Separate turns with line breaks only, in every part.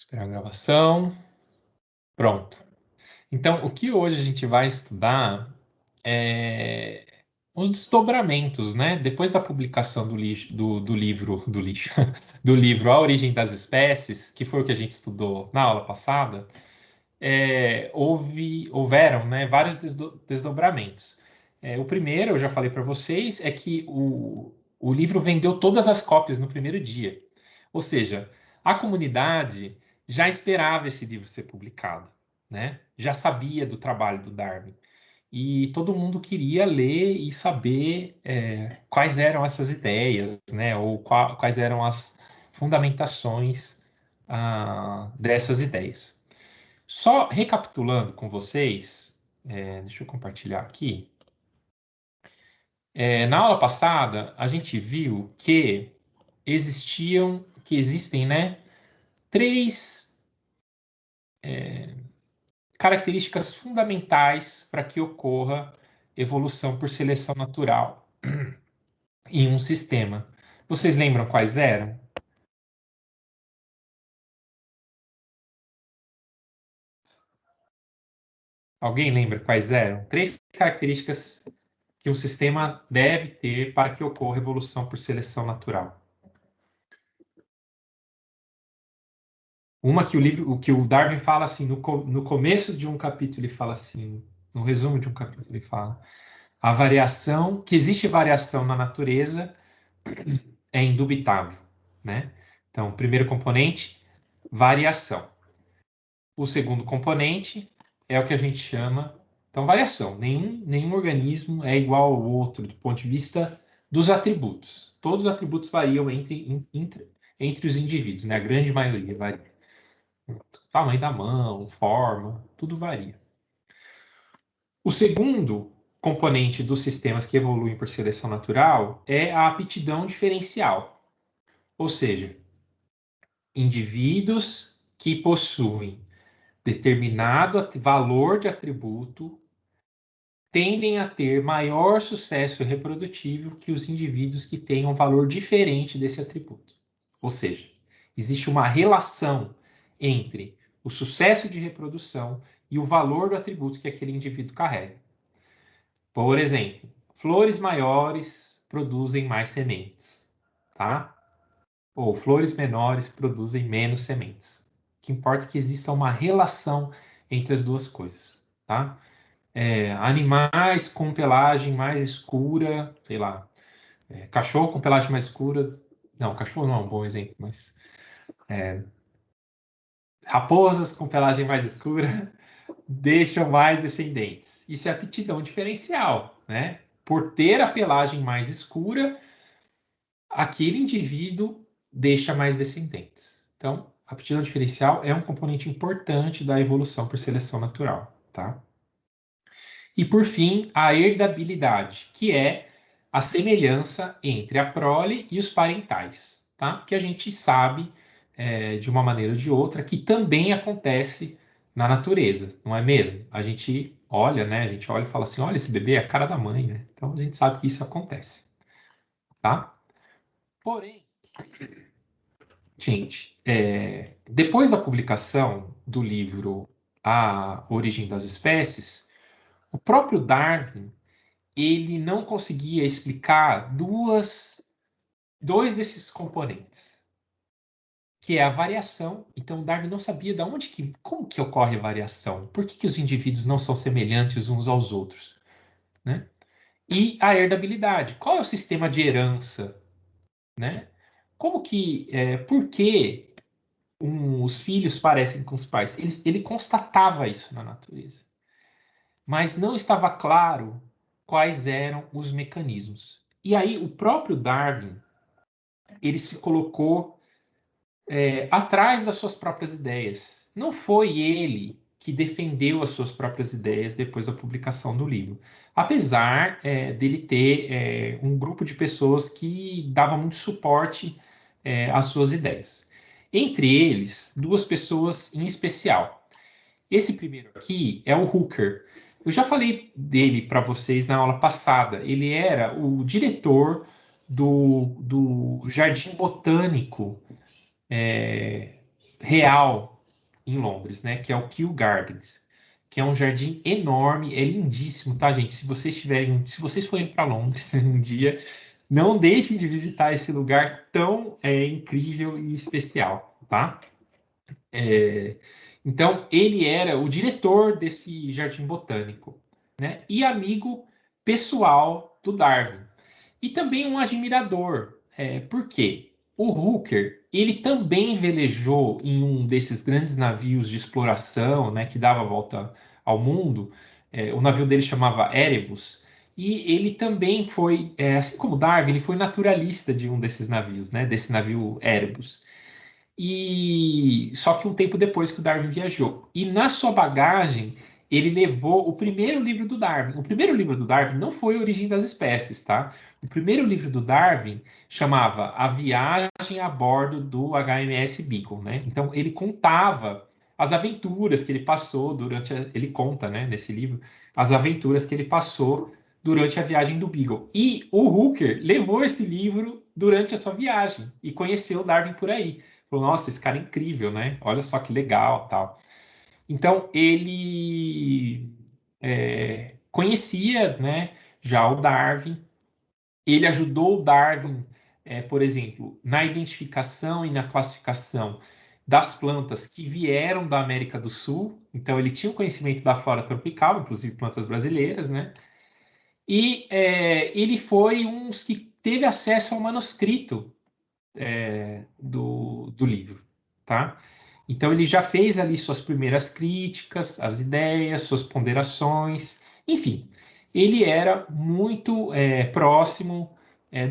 Esperar a gravação. Pronto. Então, o que hoje a gente vai estudar é os desdobramentos, né? Depois da publicação do livro, do livro A Origem das Espécies, que foi o que a gente estudou na aula passada, houveram, né, vários desdobramentos. O primeiro, eu já falei para vocês, é que o livro vendeu todas as cópias no primeiro dia. Ou seja, a comunidade já esperava esse livro ser publicado, né? Já sabia do trabalho do Darwin. E todo mundo queria ler e saber quais eram essas ideias, né? Ou quais eram as fundamentações dessas ideias. Só recapitulando com vocês, deixa eu compartilhar aqui. Na aula passada, a gente viu que existem, né, três características fundamentais para que ocorra evolução por seleção natural em um sistema. Vocês lembram quais eram? Alguém lembra quais eram? Três características que um sistema deve ter para que ocorra evolução por seleção natural. Uma que o Darwin fala assim, no começo de um capítulo ele fala assim, no resumo de um capítulo ele fala, que existe variação na natureza é indubitável, né? Então, o primeiro componente, variação. O segundo componente é o que a gente chama, então, variação. Nenhum organismo é igual ao outro do ponto de vista dos atributos. Todos os atributos variam entre os indivíduos, né? A grande maioria varia. Tamanho da mão, forma, tudo varia. O segundo componente dos sistemas que evoluem por seleção natural é a aptidão diferencial. Ou seja, indivíduos que possuem determinado valor de atributo tendem a ter maior sucesso reprodutivo que os indivíduos que tenham um valor diferente desse atributo. Ou seja, existe uma relação entre o sucesso de reprodução e o valor do atributo que aquele indivíduo carrega. Por exemplo, flores maiores produzem mais sementes, tá? Ou flores menores produzem menos sementes. O que importa é que exista uma relação entre as duas coisas, tá? Animais com pelagem mais escura, sei lá, cachorro com pelagem mais escura, não, cachorro não é um bom exemplo, mas raposas com pelagem mais escura deixam mais descendentes. Isso é aptidão diferencial, né? Por ter a pelagem mais escura, aquele indivíduo deixa mais descendentes. Então, a aptidão diferencial é um componente importante da evolução por seleção natural, tá? E, por fim, a herdabilidade, que é a semelhança entre a prole e os parentais, tá? Que a gente sabe, de uma maneira ou de outra, que também acontece na natureza, não é mesmo? A gente olha, né? A gente olha e fala assim, olha, esse bebê é a cara da mãe, né? Então, a gente sabe que isso acontece, tá? Porém, gente, depois da publicação do livro A Origem das Espécies, o próprio Darwin ele não conseguia explicar dois desses componentes, que é a variação. Então, Darwin não sabia como que ocorre a variação, por que os indivíduos não são semelhantes uns aos outros, né? E a herdabilidade, qual é o sistema de herança, né? Por que os filhos parecem com os pais? Ele constatava isso na natureza, mas não estava claro quais eram os mecanismos. E aí o próprio Darwin ele se colocou atrás das suas próprias ideias. Não foi ele que defendeu as suas próprias ideias depois da publicação do livro, apesar dele ter um grupo de pessoas que dava muito suporte às suas ideias. Entre eles, duas pessoas em especial. Esse primeiro aqui é o Hooker. Eu já falei dele para vocês na aula passada. Ele era o diretor do Jardim Botânico Real em Londres, né? Que é o Kew Gardens, que é um jardim enorme, é lindíssimo, tá, gente? Se vocês forem para Londres um dia, não deixem de visitar esse lugar tão incrível e especial, tá? Então, ele era o diretor desse jardim botânico, né? E amigo pessoal do Darwin. E também um admirador. Por quê? O Hooker, ele também velejou em um desses grandes navios de exploração, né, que dava a volta ao mundo. O navio dele chamava Erebus. E ele também foi, assim como Darwin, ele foi naturalista de um desses navios, né, desse navio Erebus. E só que um tempo depois que o Darwin viajou. E na sua bagagem, ele levou o primeiro livro do Darwin. O primeiro livro do Darwin não foi Origem das Espécies, tá? O primeiro livro do Darwin chamava A Viagem a Bordo do HMS Beagle, né? Então ele contava as aventuras que ele passou ele conta, né, nesse livro, as aventuras que ele passou durante a viagem do Beagle. E o Hooker levou esse livro durante a sua viagem e conheceu o Darwin por aí. Falou, nossa, esse cara é incrível, né? Olha só que legal, tal. Então ele conhecia, né, já o Darwin. Ele ajudou o Darwin, por exemplo, na identificação e na classificação das plantas que vieram da América do Sul. Então ele tinha o conhecimento da flora tropical, inclusive plantas brasileiras, né? E ele foi um dos que teve acesso ao manuscrito do livro, tá? Então ele já fez ali suas primeiras críticas, as ideias, suas ponderações, enfim, ele era muito próximo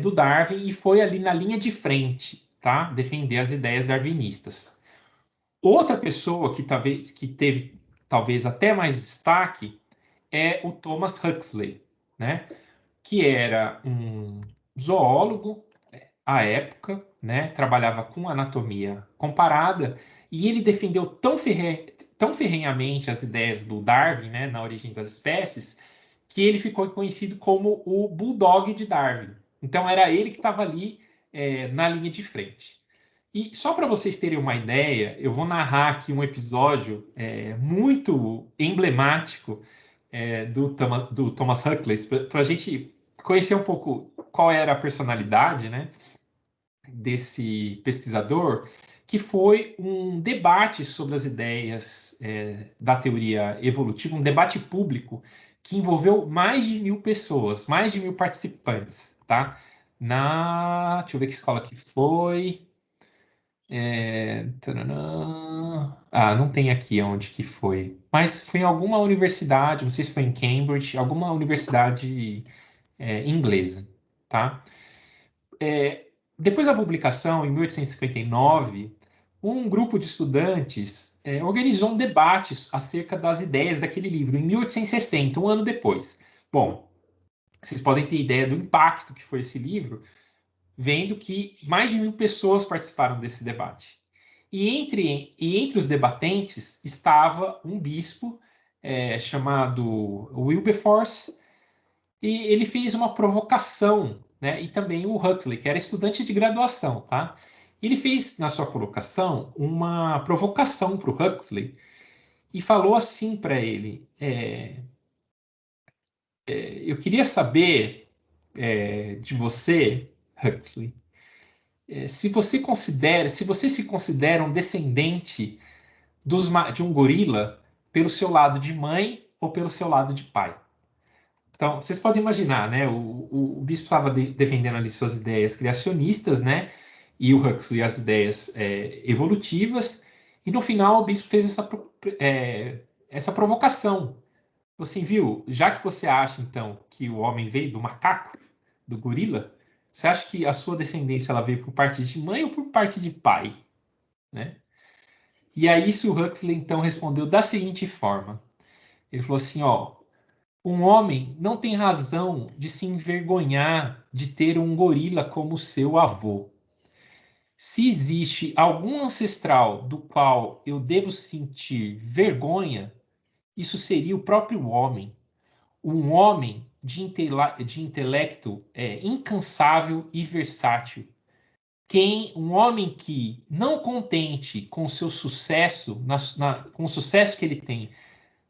do Darwin e foi ali na linha de frente, tá? Defender as ideias darwinistas. Outra pessoa que teve talvez até mais destaque é o Thomas Huxley, né? Que era um zoólogo à época, né, trabalhava com anatomia comparada, e ele defendeu tão ferrenhamente as ideias do Darwin, né, na origem das espécies, que ele ficou conhecido como o Bulldog de Darwin. Então era ele que estava ali na linha de frente. E só para vocês terem uma ideia, eu vou narrar aqui um episódio muito emblemático do Thomas Huxley, para a gente conhecer um pouco qual era a personalidade, né, desse pesquisador, que foi um debate sobre as ideias da teoria evolutiva, um debate público que envolveu mais de 1.000 pessoas, mais de 1.000 participantes, tá? Deixa eu ver que escola que foi. Não tem aqui onde que foi. Mas foi em alguma universidade, não sei se foi em Cambridge, alguma universidade inglesa, tá? Depois da publicação, em 1859, um grupo de estudantes organizou um debate acerca das ideias daquele livro, em 1860, um ano depois. Bom, vocês podem ter ideia do impacto que foi esse livro, vendo que mais de 1.000 pessoas participaram desse debate. E entre os debatentes estava um bispo chamado Wilberforce, e ele fez uma provocação, né? E também o Huxley, que era estudante de graduação, tá? Ele fez na sua colocação uma provocação para o Huxley e falou assim para ele: eu queria saber de você, Huxley, se você se considera um descendente de um gorila pelo seu lado de mãe ou pelo seu lado de pai. Então, vocês podem imaginar, né? O bispo estava defendendo ali suas ideias criacionistas, né? E o Huxley as ideias evolutivas. E no final o bispo fez essa provocação. Assim, viu? Já que você acha, então, que o homem veio do macaco, do gorila, você acha que a sua descendência ela veio por parte de mãe ou por parte de pai, né? E aí isso o Huxley, então, respondeu da seguinte forma. Ele falou assim, ó, um homem não tem razão de se envergonhar de ter um gorila como seu avô. Se existe algum ancestral do qual eu devo sentir vergonha, isso seria o próprio homem. Um homem de intelecto incansável e versátil, um homem que, não contente com o seu sucesso, com o sucesso que ele tem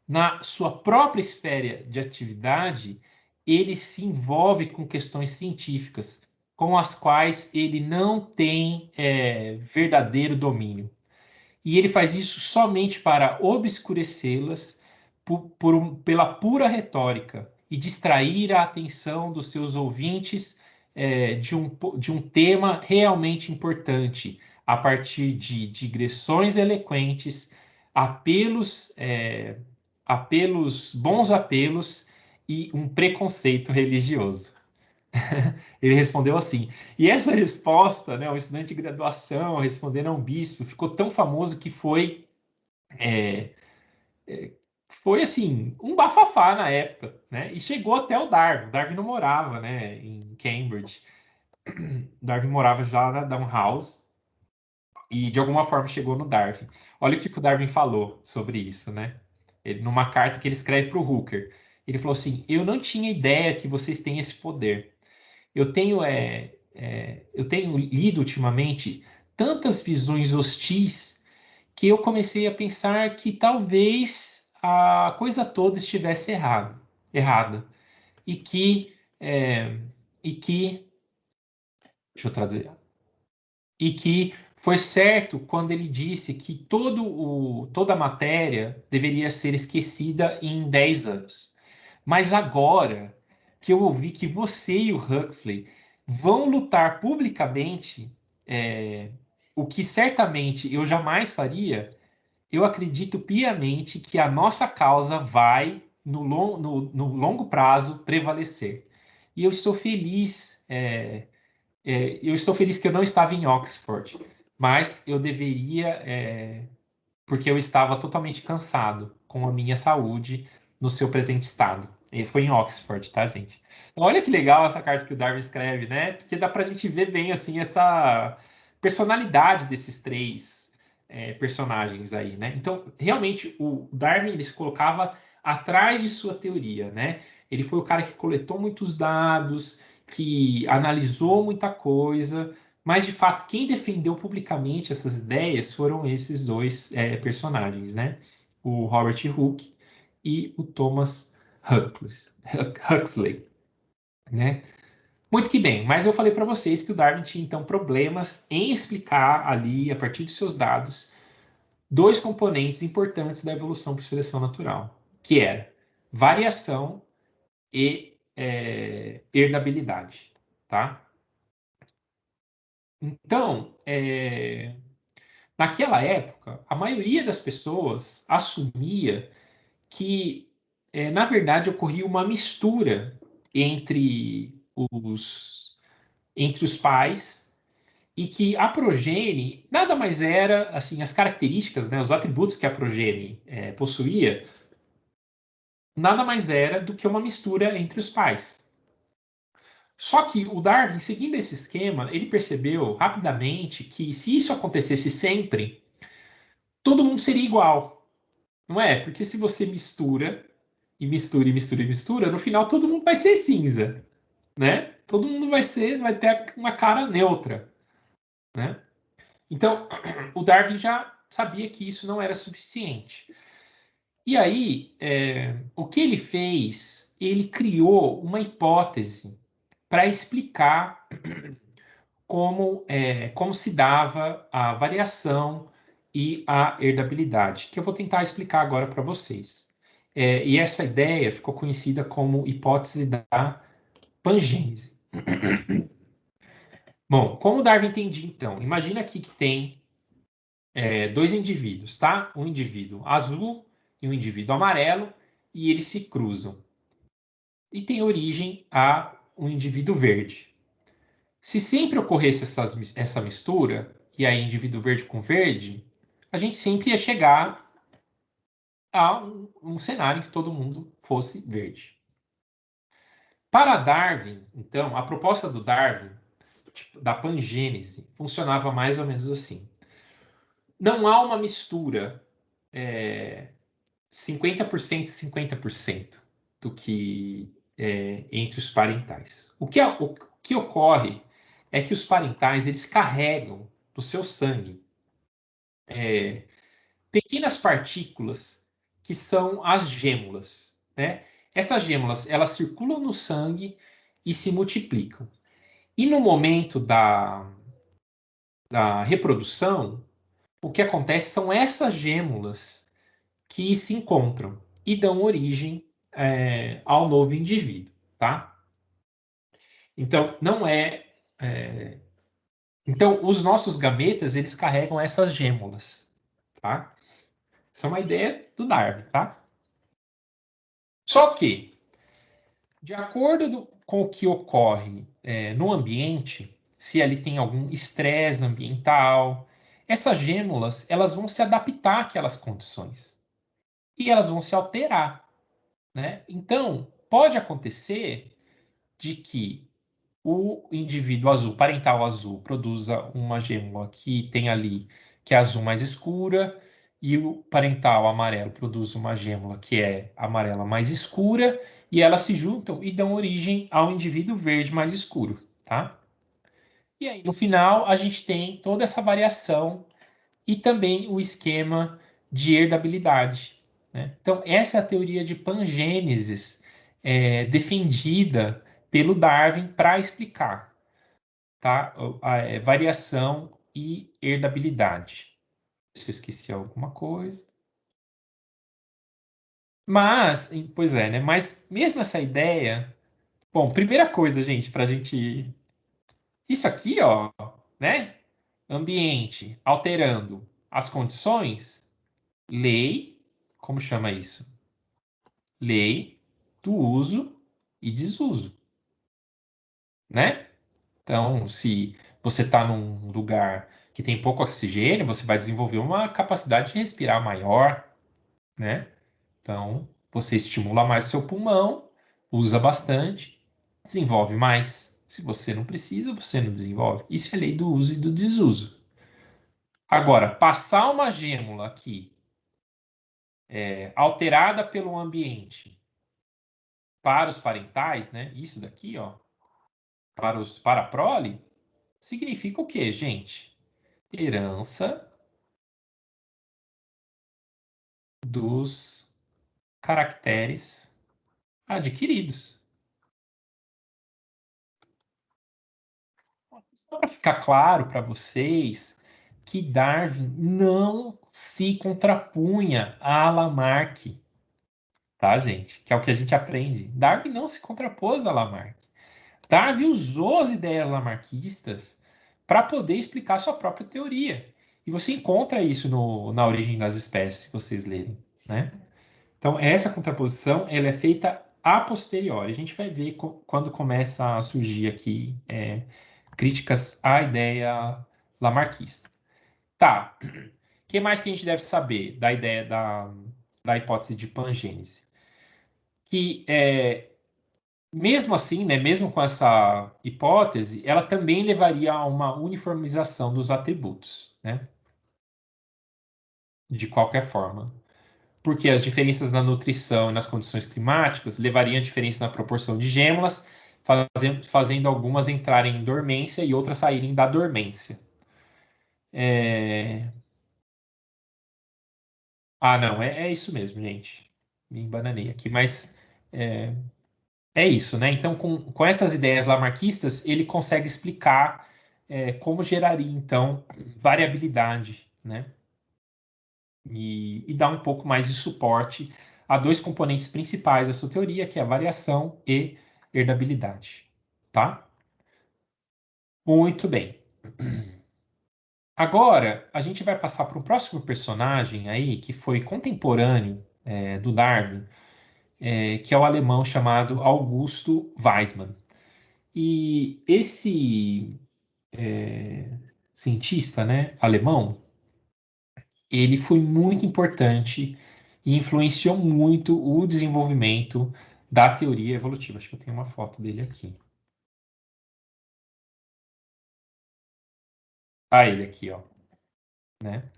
na sua própria esfera de atividade, ele se envolve com questões científicas, com as quais ele não tem verdadeiro domínio. E ele faz isso somente para obscurecê-las pela pura retórica e distrair a atenção dos seus ouvintes de um tema realmente importante, a partir de digressões eloquentes, apelos, bons apelos e um preconceito religioso. Ele respondeu assim. E essa resposta, né, um estudante de graduação respondendo a um bispo, ficou tão famoso que é, foi assim, um bafafá na época, né? E chegou até o Darwin. O Darwin não morava, né, em Cambridge. O Darwin morava já na Down House e de alguma forma chegou no Darwin. Olha o que o Darwin falou sobre isso, né? Numa carta que ele escreve para o Hooker. Ele falou assim: eu não tinha ideia que vocês têm esse poder. Eu tenho lido ultimamente tantas visões hostis que eu comecei a pensar que talvez a coisa toda estivesse errada e que é, e que deixa eu traduzir, e que foi certo quando ele disse que toda a matéria deveria ser esquecida em 10 anos. Mas agora que eu ouvi que você e o Huxley vão lutar publicamente, o que certamente eu jamais faria, eu acredito piamente que a nossa causa vai, no longo prazo, prevalecer. E eu estou feliz que eu não estava em Oxford, mas eu deveria, porque eu estava totalmente cansado com a minha saúde no seu presente estado. E foi em Oxford, tá, gente? Então, olha que legal essa carta que o Darwin escreve, né? Porque dá pra gente ver bem, assim, essa personalidade desses três personagens aí, né? Então, realmente, o Darwin, ele se colocava atrás de sua teoria, né? Ele foi o cara que coletou muitos dados, que analisou muita coisa, mas, de fato, quem defendeu publicamente essas ideias foram esses dois personagens, né? O Robert Hooke e o Thomas Huxley, né? Muito que bem, mas eu falei para vocês que o Darwin tinha, então, problemas em explicar ali, a partir de seus dados, dois componentes importantes da evolução por seleção natural, que era variação e herdabilidade, tá? Então, naquela época, a maioria das pessoas assumia que, na verdade, ocorria uma mistura entre os pais e que a progenie nada mais era, assim, as características, né, os atributos que a progenie possuía, nada mais era do que uma mistura entre os pais. Só que o Darwin, seguindo esse esquema, ele percebeu rapidamente que se isso acontecesse sempre, todo mundo seria igual. Não é? Porque se você mistura, e mistura, e mistura, e mistura, no final todo mundo vai ser cinza, né? Todo mundo vai ter uma cara neutra, né? Então, o Darwin já sabia que isso não era suficiente. E aí, o que ele fez? Ele criou uma hipótese para explicar como se dava a variação e a herdabilidade, que eu vou tentar explicar agora para vocês. E essa ideia ficou conhecida como hipótese da pangênese. Bom, como Darwin entendia, então? Imagina aqui que tem dois indivíduos, tá? Um indivíduo azul e um indivíduo amarelo, e eles se cruzam. E tem origem a um indivíduo verde. Se sempre ocorresse essa mistura, e aí indivíduo verde com verde, a gente sempre ia chegar a um cenário em que todo mundo fosse verde. Para Darwin, então, a proposta do Darwin, tipo, da pangênese, funcionava mais ou menos assim. Não há uma mistura 50% e 50% do que entre os parentais. O que ocorre é que os parentais eles carregam no seu sangue pequenas partículas que são as gêmulas, né? Essas gêmulas elas circulam no sangue e se multiplicam. E no momento da reprodução, o que acontece são essas gêmulas que se encontram e dão origem ao novo indivíduo, tá? Então, não é. Então, os nossos gametas, eles carregam essas gêmulas, tá? Isso é uma ideia do Darwin, tá? Só que, de acordo com o que ocorre no ambiente, se ali tem algum estresse ambiental, essas gêmulas, elas vão se adaptar àquelas condições e elas vão se alterar, né? Então, pode acontecer de que o indivíduo azul, parental azul, produza uma gêmula que tem ali, que é azul mais escura, e o parental amarelo produz uma gêmula que é amarela mais escura, e elas se juntam e dão origem ao indivíduo verde mais escuro, tá? E aí, no final, a gente tem toda essa variação e também o esquema de herdabilidade, né? Então, essa é a teoria de pangênesis defendida pelo Darwin para explicar, tá? Variação e herdabilidade. Se eu esqueci alguma coisa. Mas, pois é, né? Mas mesmo essa ideia. Bom, primeira coisa, gente, para a gente. Isso aqui, ó, né? Ambiente alterando as condições, lei, como chama isso? Lei do uso e desuso, né? Então, se você está num lugar que tem pouco oxigênio, você vai desenvolver uma capacidade de respirar maior, né? Então, você estimula mais o seu pulmão, usa bastante, desenvolve mais. Se você não precisa, você não desenvolve. Isso é lei do uso e do desuso. Agora, passar uma gêmula aqui, alterada pelo ambiente, para os parentais, né? Isso daqui, ó, para a prole, significa o quê, gente? Herança dos caracteres adquiridos. Só para ficar claro para vocês que Darwin não se contrapunha a Lamarck, tá, gente? Que é o que a gente aprende. Darwin não se contrapôs a Lamarck. Darwin usou as ideias lamarquistas para poder explicar sua própria teoria. E você encontra isso na Origem das Espécies, se vocês lerem, né? Então, essa contraposição ela é feita a posteriori. A gente vai ver quando começa a surgir aqui críticas à ideia lamarquista. Tá. O que mais que a gente deve saber da ideia da hipótese de pangênese? Que, mesmo assim, né, mesmo com essa hipótese, ela também levaria a uma uniformização dos atributos, né? De qualquer forma. Porque as diferenças na nutrição e nas condições climáticas levariam a diferença na proporção de gêmeas, fazendo algumas entrarem em dormência e outras saírem da dormência. Ah, não, é isso mesmo, gente. Me embananei aqui, mas é, é isso, né? Então, com essas ideias lamarquistas, ele consegue explicar como geraria, então, variabilidade, né? E dar um pouco mais de suporte a dois componentes principais da sua teoria, que é a variação e herdabilidade, tá? Muito bem. Agora, a gente vai passar para o próximo personagem aí, que foi contemporâneo do Darwin, que é o alemão chamado Augusto Weismann. E esse cientista, né, alemão, ele foi muito importante e influenciou muito o desenvolvimento da teoria evolutiva. Acho que eu tenho uma foto dele aqui. Ah, ele aqui, ó, né?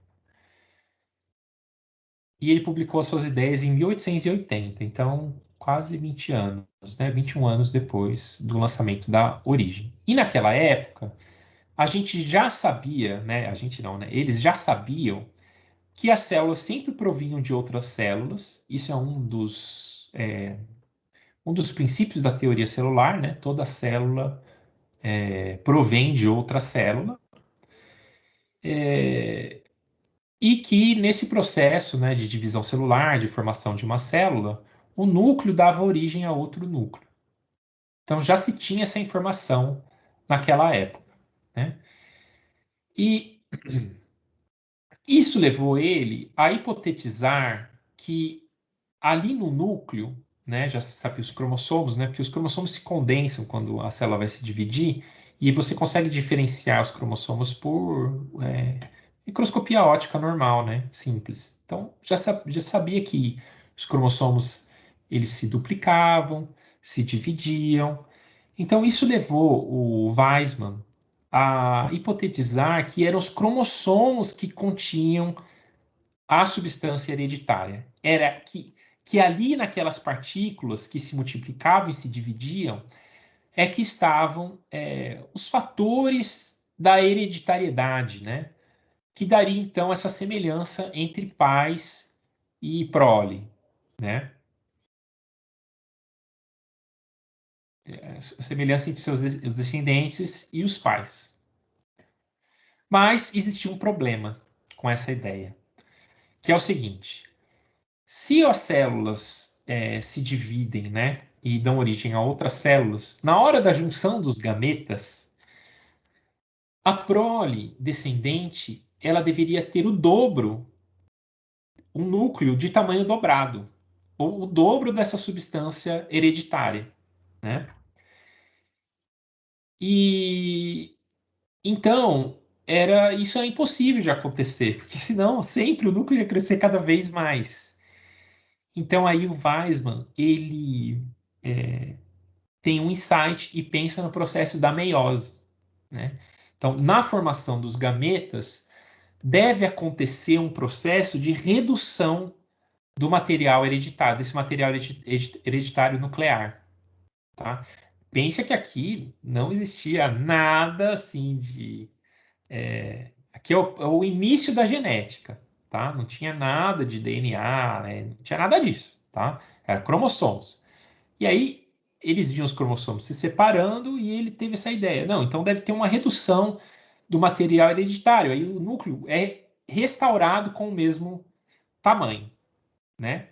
E ele publicou suas ideias em 1880. Então, quase 20 anos, né? 21 anos depois do lançamento da Origem. E naquela época, a gente já sabia, né? A gente não, né? Eles já sabiam que as células sempre provinham de outras células. Isso é um dos princípios da teoria celular, né? Toda célula provém de outra célula. E que nesse processo, né, de divisão celular, de formação de uma célula, o núcleo dava origem a outro núcleo. Então já se tinha essa informação naquela época, né? E isso levou ele a hipotetizar que ali no núcleo, né, já se sabe os cromossomos, né, porque os cromossomos se condensam quando a célula vai se dividir, e você consegue diferenciar os cromossomos por microscopia óptica normal, né, simples. Então, já sabia que os cromossomos, eles se duplicavam, se dividiam. Então, isso levou o Weismann a hipotetizar que eram os cromossomos que continham a substância hereditária. Era que ali naquelas partículas que se multiplicavam e se dividiam é que estavam os fatores da hereditariedade, né? Que daria então essa semelhança entre pais e prole, né? A semelhança entre os descendentes e os pais. Mas existia um problema com essa ideia, que é o seguinte: se as células se dividem, né, e dão origem a outras células, na hora da junção dos gametas, a prole descendente ela deveria ter o dobro, um núcleo de tamanho dobrado, ou o dobro dessa substância hereditária, né? E então isso era impossível de acontecer, porque senão sempre o núcleo ia crescer cada vez mais. Então aí o Weismann ele tem um insight e pensa no processo da meiose, né? Então, na formação dos gametas, deve acontecer um processo de redução do material hereditário, desse material hereditário nuclear, tá? Pensa que aqui não existia nada assim de... aqui é o início da genética, tá? Não tinha nada de DNA, né? Não tinha nada disso, tá? Era cromossomos. E aí eles viam os cromossomos se separando e ele teve essa ideia. Não, então deve ter uma redução do material hereditário. Aí o núcleo é restaurado com o mesmo tamanho, né?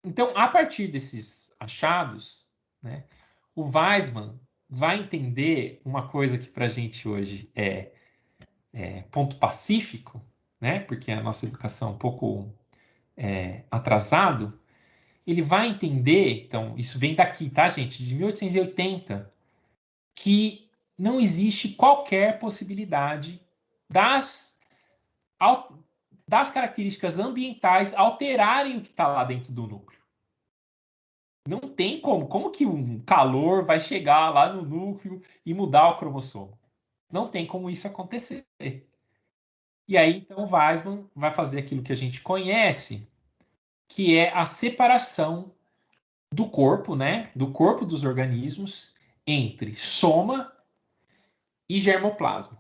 Então, a partir desses achados, né, o Weismann vai entender uma coisa que para a gente hoje é ponto pacífico, né? Porque a nossa educação é um pouco atrasado. Ele vai entender, então, isso vem daqui, tá, gente? De 1880, que não existe qualquer possibilidade das, das características ambientais alterarem o que está lá dentro do núcleo. Não tem como. Como que um calor vai chegar lá no núcleo e mudar o cromossomo? Não tem como isso acontecer. E aí, então, o Weismann vai fazer aquilo que a gente conhece, que é a separação do corpo, né? Do corpo dos organismos entre soma e germoplasma,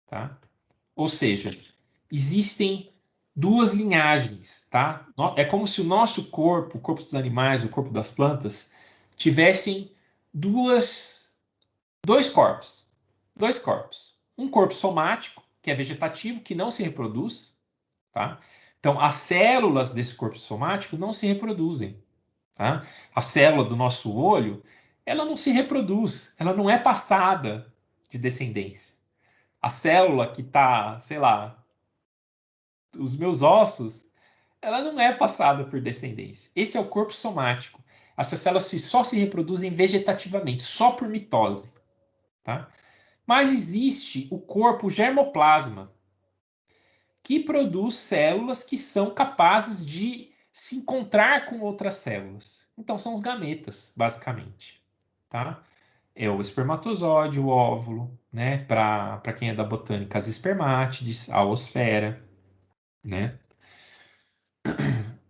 tá? Ou seja, existem duas linhagens, tá? É como se o nosso corpo, o corpo dos animais, o corpo das plantas, tivessem dois corpos. Dois corpos. Um corpo somático, que é vegetativo, que não se reproduz, tá? Então, as células desse corpo somático não se reproduzem, tá? A célula do nosso olho, ela não se reproduz, ela não é passada de descendência. A célula que está, sei lá, os meus ossos, ela não é passada por descendência. Esse é o corpo somático. Essas células só se reproduzem vegetativamente, só por mitose, tá? Mas existe o corpo germoplasma, que produz células que são capazes de se encontrar com outras células. Então são os gametas, basicamente, tá? É o espermatozoide, o óvulo, né? Para quem é da botânica, as espermátides, a oosfera, né?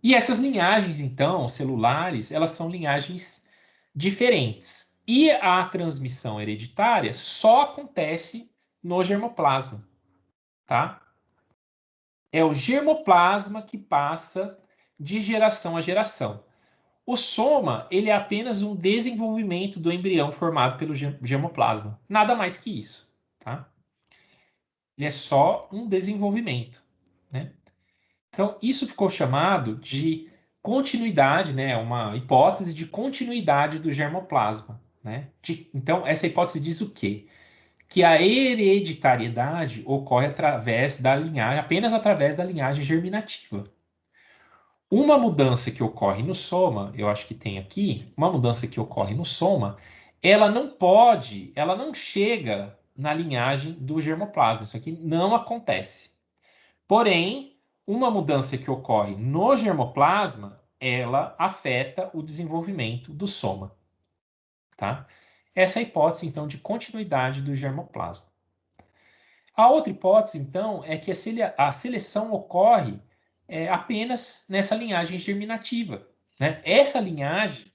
E essas linhagens, então, celulares, elas são linhagens diferentes. E a transmissão hereditária só acontece no germoplasma, tá? É o germoplasma que passa de geração a geração. O soma, ele é apenas um desenvolvimento do embrião formado pelo germoplasma. Nada mais que isso, tá? Ele é só um desenvolvimento, né? Então, isso ficou chamado de continuidade, né? Uma hipótese de continuidade do germoplasma, né? Então, essa hipótese diz o quê? Que a hereditariedade ocorre através da linhagem, apenas através da linhagem germinativa. Uma mudança que ocorre no soma, eu acho que tem aqui, uma mudança que ocorre no soma, ela não chega na linhagem do germoplasma. Isso aqui não acontece. Porém, uma mudança que ocorre no germoplasma, ela afeta o desenvolvimento do soma, tá? Essa é a hipótese, então, de continuidade do germoplasma. A outra hipótese, então, é que a seleção ocorre apenas nessa linhagem germinativa, né? Essa linhagem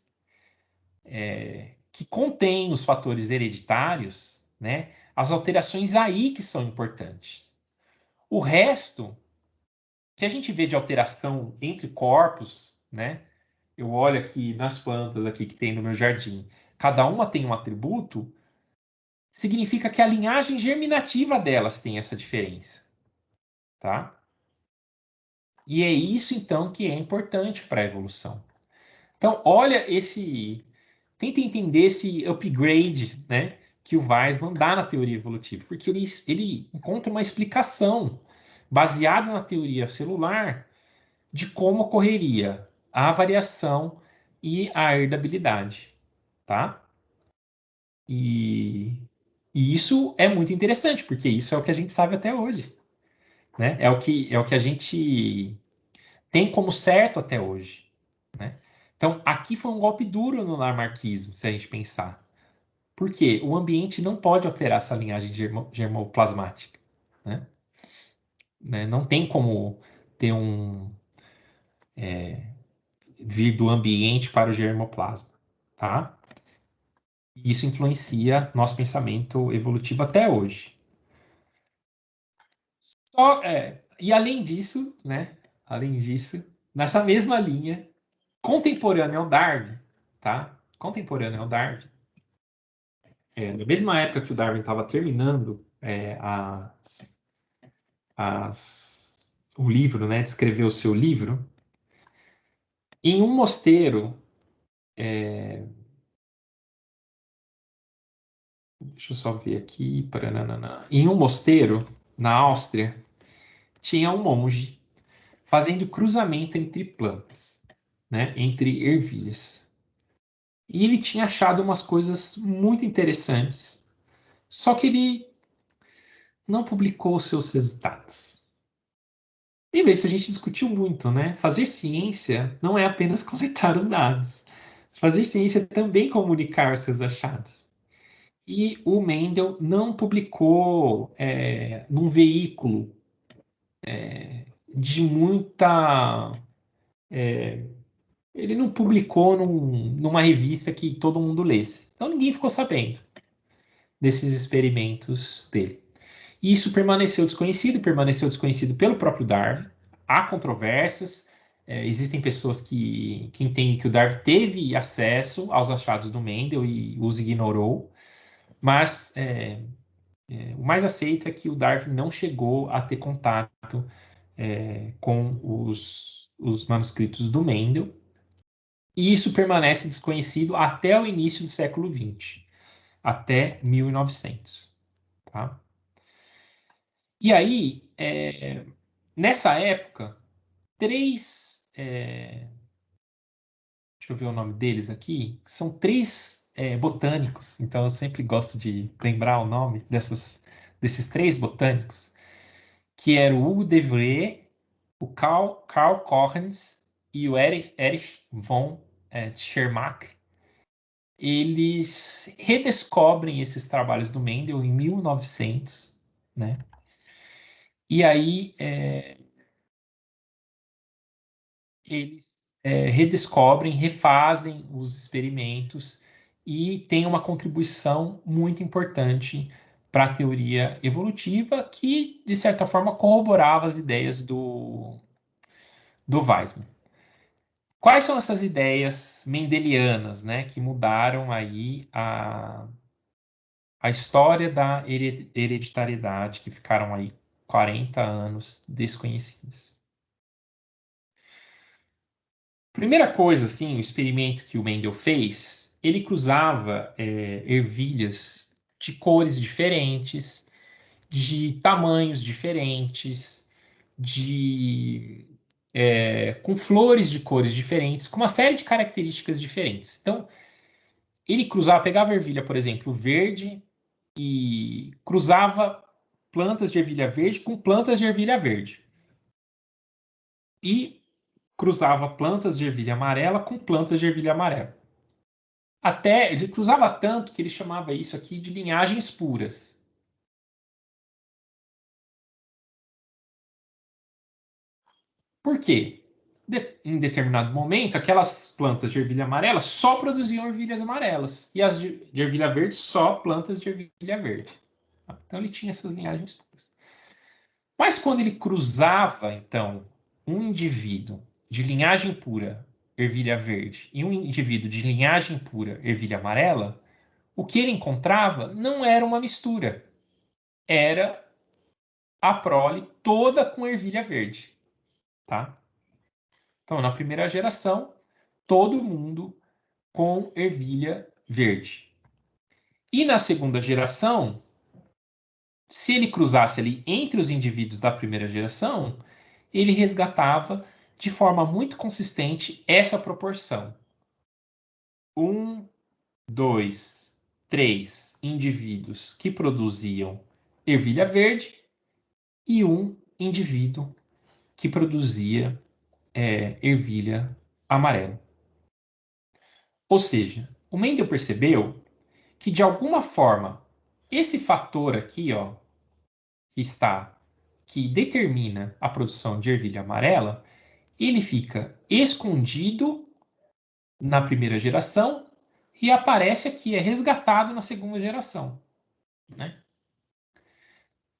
que contém os fatores hereditários, né? As alterações aí que são importantes. O resto que a gente vê de alteração entre corpos, né? Eu olho aqui nas plantas aqui que tem no meu jardim, cada uma tem um atributo, significa que a linhagem germinativa delas tem essa diferença, tá? E é isso então que é importante para a evolução. Então, olha esse, tenta entender esse upgrade, né, que o Weismann dá na teoria evolutiva, porque ele encontra uma explicação baseada na teoria celular de como ocorreria a variação e a herdabilidade, tá? E, e isso é muito interessante, porque isso é o que a gente sabe até hoje, né? É o que a gente tem como certo até hoje, né? Então, aqui foi um golpe duro no lamarckismo, se a gente pensar. Por quê? O ambiente não pode alterar essa linhagem germoplasmática, né? Não tem como ter vir do ambiente para o germoplasma, tá? Isso influencia nosso pensamento evolutivo até hoje. E além disso, né? Além disso, nessa mesma linha, contemporâneo ao Darwin, tá? Contemporâneo ao Darwin, na mesma época que o Darwin estava terminando o livro, né? De escrever o seu livro, em um mosteiro, deixa eu só ver aqui, paranana, em um mosteiro na Áustria, tinha um monge fazendo cruzamento entre plantas, né? Entre ervilhas. E ele tinha achado umas coisas muito interessantes, só que ele não publicou os seus resultados. Lembra isso? A gente discutiu muito, né? Fazer ciência não é apenas coletar os dados. Fazer ciência é também comunicar os seus achados. E o Mendel não publicou num veículo de muita. Ele não publicou numa revista que todo mundo lesse. Então ninguém ficou sabendo desses experimentos dele. E isso permaneceu desconhecido pelo próprio Darwin. Há controvérsias, existem pessoas que entendem que o Darwin teve acesso aos achados do Mendel e os ignorou, mas o mais aceito é que o Darwin não chegou a ter contato com os manuscritos do Mendel, e isso permanece desconhecido até o início do século XX, até 1900, tá? E aí, nessa época, deixa eu ver o nome deles aqui, são três botânicos, então eu sempre gosto de lembrar o nome desses três botânicos, que eram o Hugo de Vries, o Karl Correns e o Erich von Tschermak. Eles redescobrem esses trabalhos do Mendel em 1900, né? E aí eles redescobrem, refazem os experimentos e têm uma contribuição muito importante para a teoria evolutiva, que, de certa forma, corroborava as ideias do Weismann. Quais são essas ideias mendelianas, né, que mudaram aí a história da hereditariedade, que ficaram aí 40 anos desconhecidas? Primeira coisa, assim, o experimento que o Mendel fez, ele cruzava ervilhas de cores diferentes, de tamanhos diferentes, com flores de cores diferentes, com uma série de características diferentes. Então, ele cruzava, pegava a ervilha, por exemplo, verde e cruzava plantas de ervilha verde com plantas de ervilha verde. E cruzava plantas de ervilha amarela com plantas de ervilha amarela. Até ele cruzava tanto que ele chamava isso aqui de linhagens puras. Por quê? Em determinado momento, aquelas plantas de ervilha amarela só produziam ervilhas amarelas. E as de ervilha verde só plantas de ervilha verde. Então ele tinha essas linhagens puras. Mas quando ele cruzava, então, um indivíduo de linhagem pura, ervilha verde, e um indivíduo de linhagem pura, ervilha amarela, o que ele encontrava não era uma mistura, era a prole toda com ervilha verde, tá? Então, na primeira geração, todo mundo com ervilha verde. E na segunda geração, se ele cruzasse ali entre os indivíduos da primeira geração, ele resgatava de forma muito consistente essa proporção. 1, 2, 3 indivíduos que produziam ervilha verde e um indivíduo que produzia ervilha amarela. Ou seja, o Mendel percebeu que, de alguma forma, esse fator aqui, ó, que determina a produção de ervilha amarela, ele fica escondido na primeira geração e aparece aqui, é resgatado na segunda geração, né?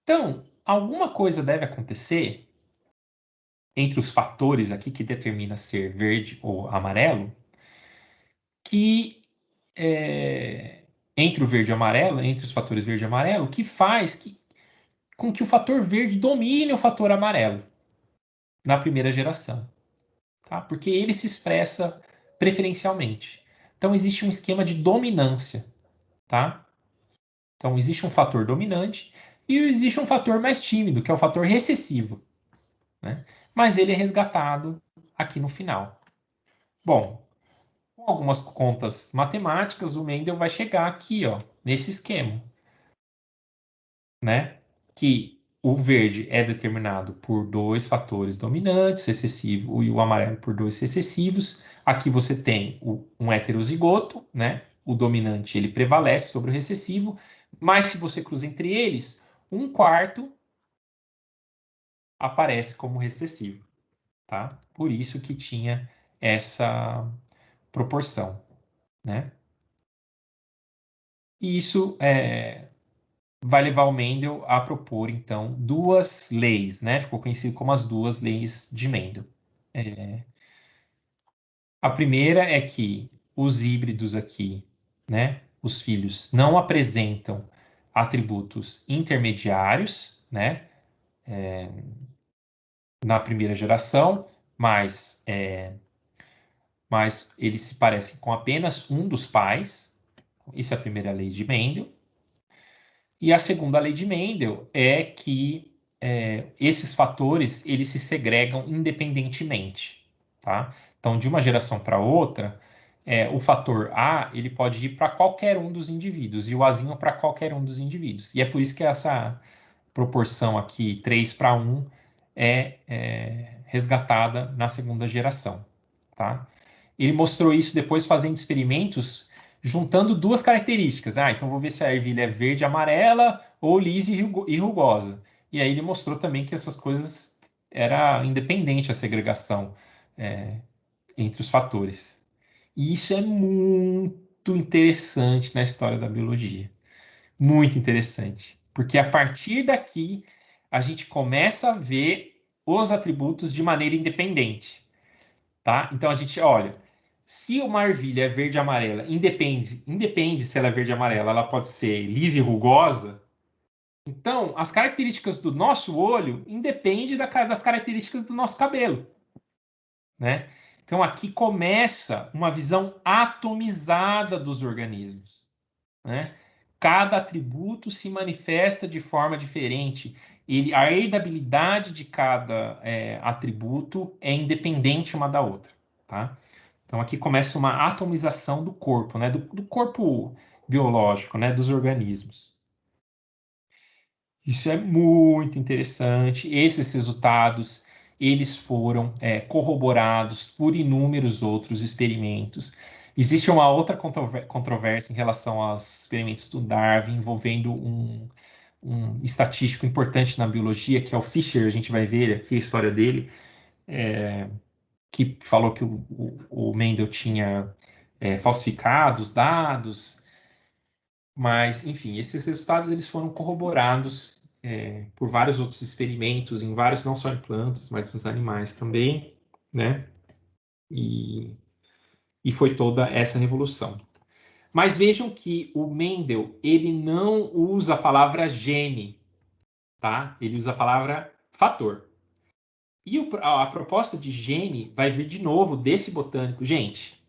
Então, alguma coisa deve acontecer entre os fatores aqui que determina ser verde ou amarelo, que entre o verde e o amarelo, entre os fatores verde e amarelo, que faz com que o fator verde domine o fator amarelo na primeira geração, tá? Porque ele se expressa preferencialmente. Então existe um esquema de dominância, tá? Então existe um fator dominante e existe um fator mais tímido, que é o fator recessivo, né? Mas ele é resgatado aqui no final. Bom, com algumas contas matemáticas, o Mendel vai chegar aqui, ó, nesse esquema, né? Que o verde é determinado por dois fatores dominantes, recessivo, e o amarelo por dois recessivos. Aqui você tem um heterozigoto, né? O dominante ele prevalece sobre o recessivo, mas se você cruza entre eles, um quarto aparece como recessivo, tá? Por isso que tinha essa proporção, né? E isso vai levar o Mendel a propor, então, duas leis, né? Ficou conhecido como as duas leis de Mendel. A primeira é que os híbridos aqui, né? Os filhos não apresentam atributos intermediários, né? Na primeira geração, mas eles se parecem com apenas um dos pais. Essa é a primeira lei de Mendel. E a segunda lei de Mendel é que esses fatores eles se segregam independentemente, tá? Então, de uma geração para outra, o fator A ele pode ir para qualquer um dos indivíduos e o Azinho para qualquer um dos indivíduos. E é por isso que essa proporção aqui, 3 para 1, é resgatada na segunda geração, tá? Ele mostrou isso depois fazendo experimentos juntando duas características. Ah, então vou ver se a ervilha é verde, amarela ou lisa e rugosa. E aí ele mostrou também que essas coisas era independente a segregação entre os fatores. E isso é muito interessante na história da biologia. Muito interessante. Porque a partir daqui, a gente começa a ver os atributos de maneira independente. Tá? Então a gente olha, se uma ervilha é verde e amarela, independe se ela é verde ou amarela, ela pode ser lisa e rugosa. Então, as características do nosso olho independem das características do nosso cabelo, né? Então aqui começa uma visão atomizada dos organismos, né? Cada atributo se manifesta de forma diferente. A herdabilidade de cada atributo é independente uma da outra, tá? Então aqui começa uma atomização do corpo, né? Do corpo biológico, né? Dos organismos. Isso é muito interessante. Esses resultados, eles foram corroborados por inúmeros outros experimentos. Existe uma outra controvérsia em relação aos experimentos do Darwin, envolvendo um estatístico importante na biologia, que é o Fisher. A gente vai ver aqui a história dele, que falou que o Mendel tinha falsificado os dados. Mas, enfim, esses resultados eles foram corroborados por vários outros experimentos, em vários, não só em plantas, mas nos animais também, né? E, e foi toda essa revolução. Mas vejam que o Mendel, ele não usa a palavra gene, tá? Ele usa a palavra fator. E a proposta de gene vai vir de novo desse botânico. Gente,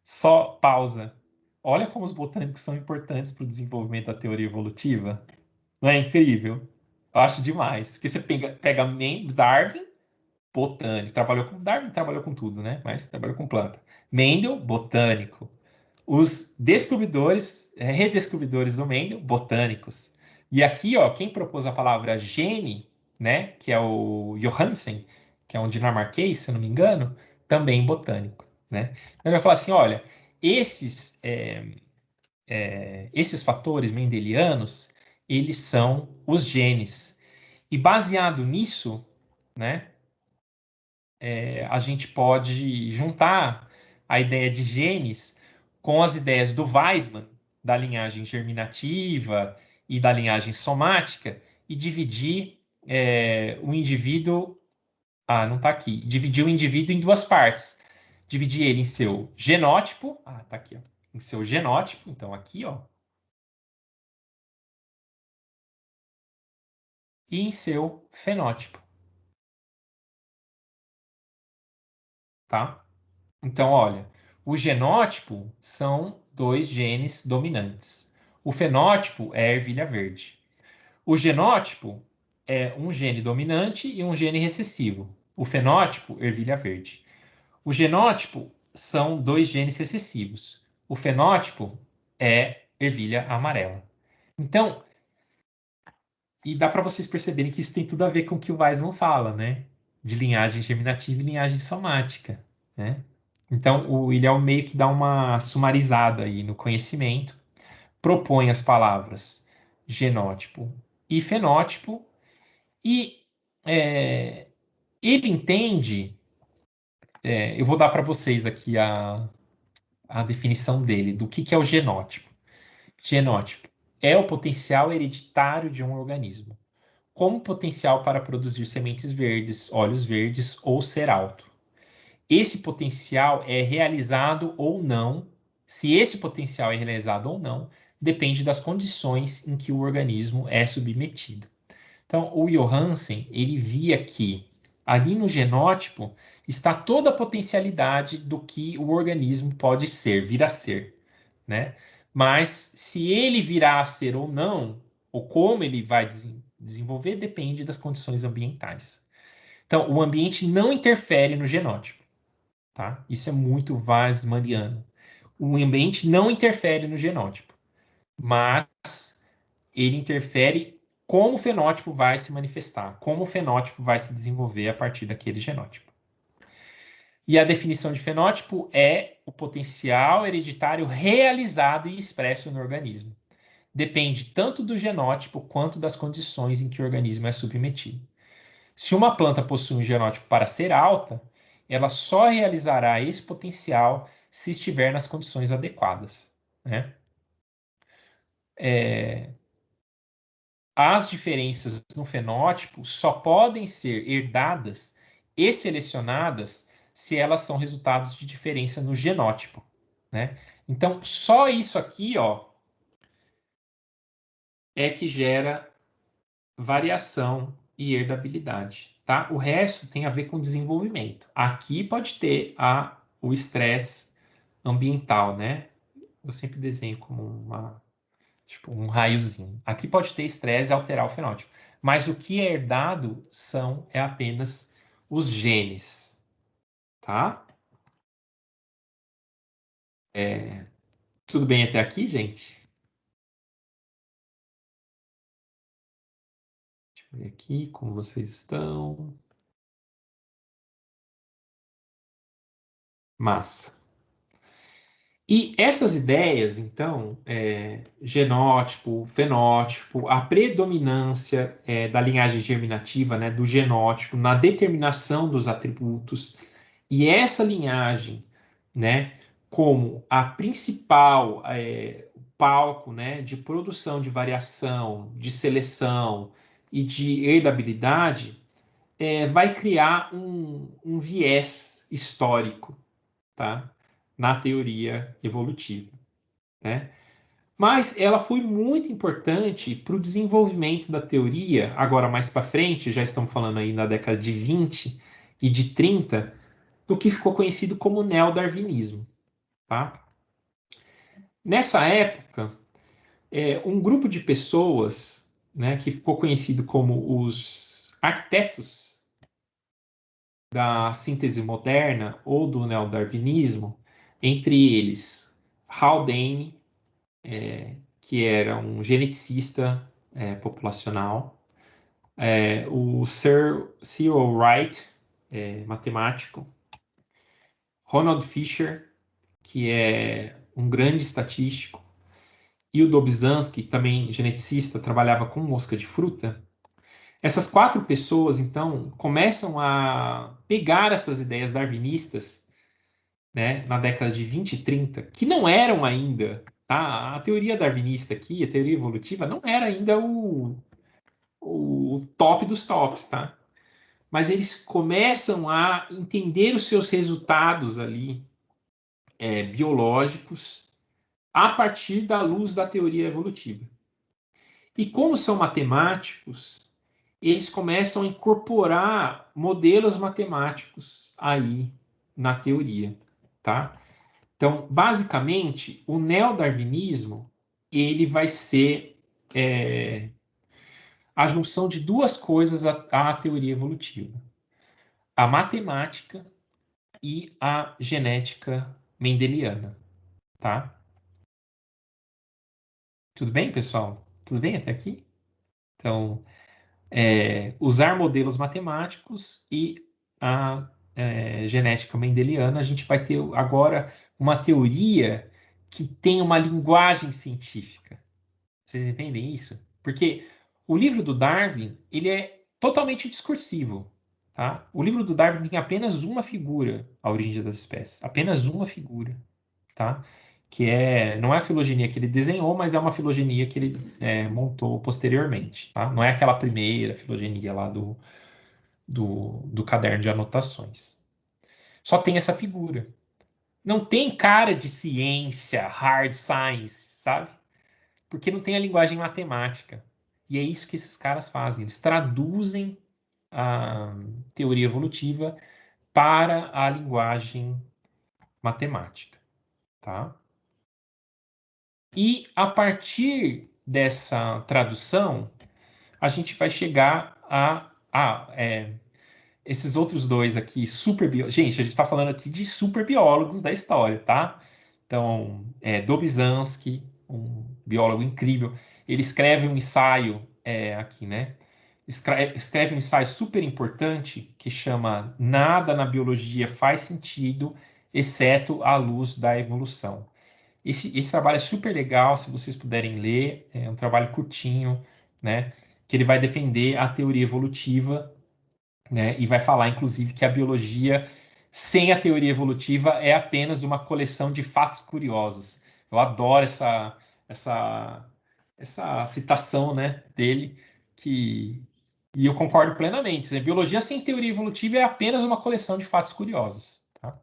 só pausa. Olha como os botânicos são importantes para o desenvolvimento da teoria evolutiva. Não é incrível? Eu acho demais. Porque você pega Darwin, botânico. Darwin trabalhou com tudo, né? Mas trabalhou com planta. Mendel, botânico. Os descobridores, redescobridores do Mendel, botânicos. E aqui, ó, quem propôs a palavra gene, né? Que é o Johansen, que é um dinamarquês, se eu não me engano, também botânico, né? Então ele vai falar assim, olha, esses fatores mendelianos, eles são os genes. E baseado nisso, né, a gente pode juntar a ideia de genes com as ideias do Weismann, da linhagem germinativa e da linhagem somática, e dividir o indivíduo. Ah, não está aqui. Dividir o indivíduo em duas partes. Dividir ele em seu genótipo. Ah, está aqui, ó. Em seu genótipo. Então, aqui, ó. E em seu fenótipo, tá? Então, olha, o genótipo são dois genes dominantes. O fenótipo é a ervilha verde. O genótipo é um gene dominante e um gene recessivo. O fenótipo, ervilha verde. O genótipo são dois genes recessivos. O fenótipo é ervilha amarela. Então, e dá para vocês perceberem que isso tem tudo a ver com o que o Weismann fala, né? De linhagem germinativa e linhagem somática, né? Então, o Ilhéu meio que dá uma sumarizada aí no conhecimento, propõe as palavras genótipo e fenótipo, e ele entende, eu vou dar para vocês aqui a definição dele, do que é o genótipo. Genótipo é o potencial hereditário de um organismo, como potencial para produzir sementes verdes, óleos verdes ou ser alto. Esse potencial é realizado ou não, se esse potencial é realizado ou não, depende das condições em que o organismo é submetido. Então, o Johansen, ele via que ali no genótipo está toda a potencialidade do que o organismo pode ser, vir a ser, né? Mas se ele virá a ser ou não, ou como ele vai desenvolver, depende das condições ambientais. Então, o ambiente não interfere no genótipo, tá? Isso é muito Weismanniano. O ambiente não interfere no genótipo, mas ele interfere como o fenótipo vai se manifestar, como o fenótipo vai se desenvolver a partir daquele genótipo. E a definição de fenótipo é o potencial hereditário realizado e expresso no organismo. Depende tanto do genótipo quanto das condições em que o organismo é submetido. Se uma planta possui um genótipo para ser alta, ela só realizará esse potencial se estiver nas condições adequadas, né? As diferenças no fenótipo só podem ser herdadas e selecionadas se elas são resultados de diferença no genótipo, né? Então, só isso aqui, ó, é que gera variação e herdabilidade, tá? O resto tem a ver com desenvolvimento. Aqui pode ter o estresse ambiental, né? Eu sempre desenho como tipo um raiozinho. Aqui pode ter estresse e alterar o fenótipo. Mas o que é herdado é apenas os genes, tá? Tudo bem até aqui, gente? Deixa eu ver aqui como vocês estão. Massa. E essas ideias, então, genótipo, fenótipo, a predominância da linhagem germinativa, né, do genótipo, na determinação dos atributos, e essa linhagem, né, como a principal palco, né, de produção de variação, de seleção e de herdabilidade, vai criar um viés histórico, tá? Na teoria evolutiva, né? Mas ela foi muito importante para o desenvolvimento da teoria, agora mais para frente, já estamos falando aí na década de 20 e de 30, do que ficou conhecido como neodarwinismo, tá? Nessa época, um grupo de pessoas, né, que ficou conhecido como os arquitetos da síntese moderna ou do neodarwinismo, entre eles Haldane, que era um geneticista populacional, o Sir Cyril Wright, matemático, Ronald Fisher, que é um grande estatístico, e o Dobzhansky, também geneticista, trabalhava com mosca de fruta. Essas quatro pessoas, então, começam a pegar essas ideias darwinistas, né, na década de 20 e 30, que não eram ainda, tá? A teoria darwinista aqui, a teoria evolutiva, não era ainda o top dos tops, tá? Mas eles começam a entender os seus resultados ali, biológicos, a partir da luz da teoria evolutiva. E como são matemáticos, eles começam a incorporar modelos matemáticos aí na teoria, tá? Então, basicamente, o neodarwinismo ele vai ser a junção de duas coisas à teoria evolutiva: a matemática e a genética mendeliana, tá? Tudo bem, pessoal? Tudo bem até aqui? Então, usar modelos matemáticos e a genética mendeliana, a gente vai ter agora uma teoria que tem uma linguagem científica. Vocês entendem isso? Porque o livro do Darwin, ele é totalmente discursivo, tá? O livro do Darwin tem apenas uma figura, a origem das espécies, apenas uma figura, tá? Que não é a filogenia que ele desenhou, mas é uma filogenia que ele montou posteriormente, tá? Não é aquela primeira filogenia lá do caderno de anotações. Só tem essa figura. Não tem cara de ciência, hard science, sabe? Porque não tem a linguagem matemática. E é isso que esses caras fazem. Eles traduzem a teoria evolutiva para a linguagem matemática, tá? E a partir dessa tradução, a gente vai chegar a esses outros dois aqui, Gente, a gente está falando aqui de superbiólogos da história, tá? Então, Dobzhansky, um biólogo incrível, ele escreve um ensaio aqui, né? Escreve um ensaio super importante que chama Nada na Biologia faz sentido, exceto à luz da evolução. Esse trabalho é super legal, se vocês puderem ler, é um trabalho curtinho, né? Que ele vai defender a teoria evolutiva, né? E vai falar, inclusive, que a biologia sem a teoria evolutiva é apenas uma coleção de fatos curiosos. Eu adoro essa, essa citação, né, dele, que, e eu concordo plenamente. Biologia sem teoria evolutiva é apenas uma coleção de fatos curiosos. Tá?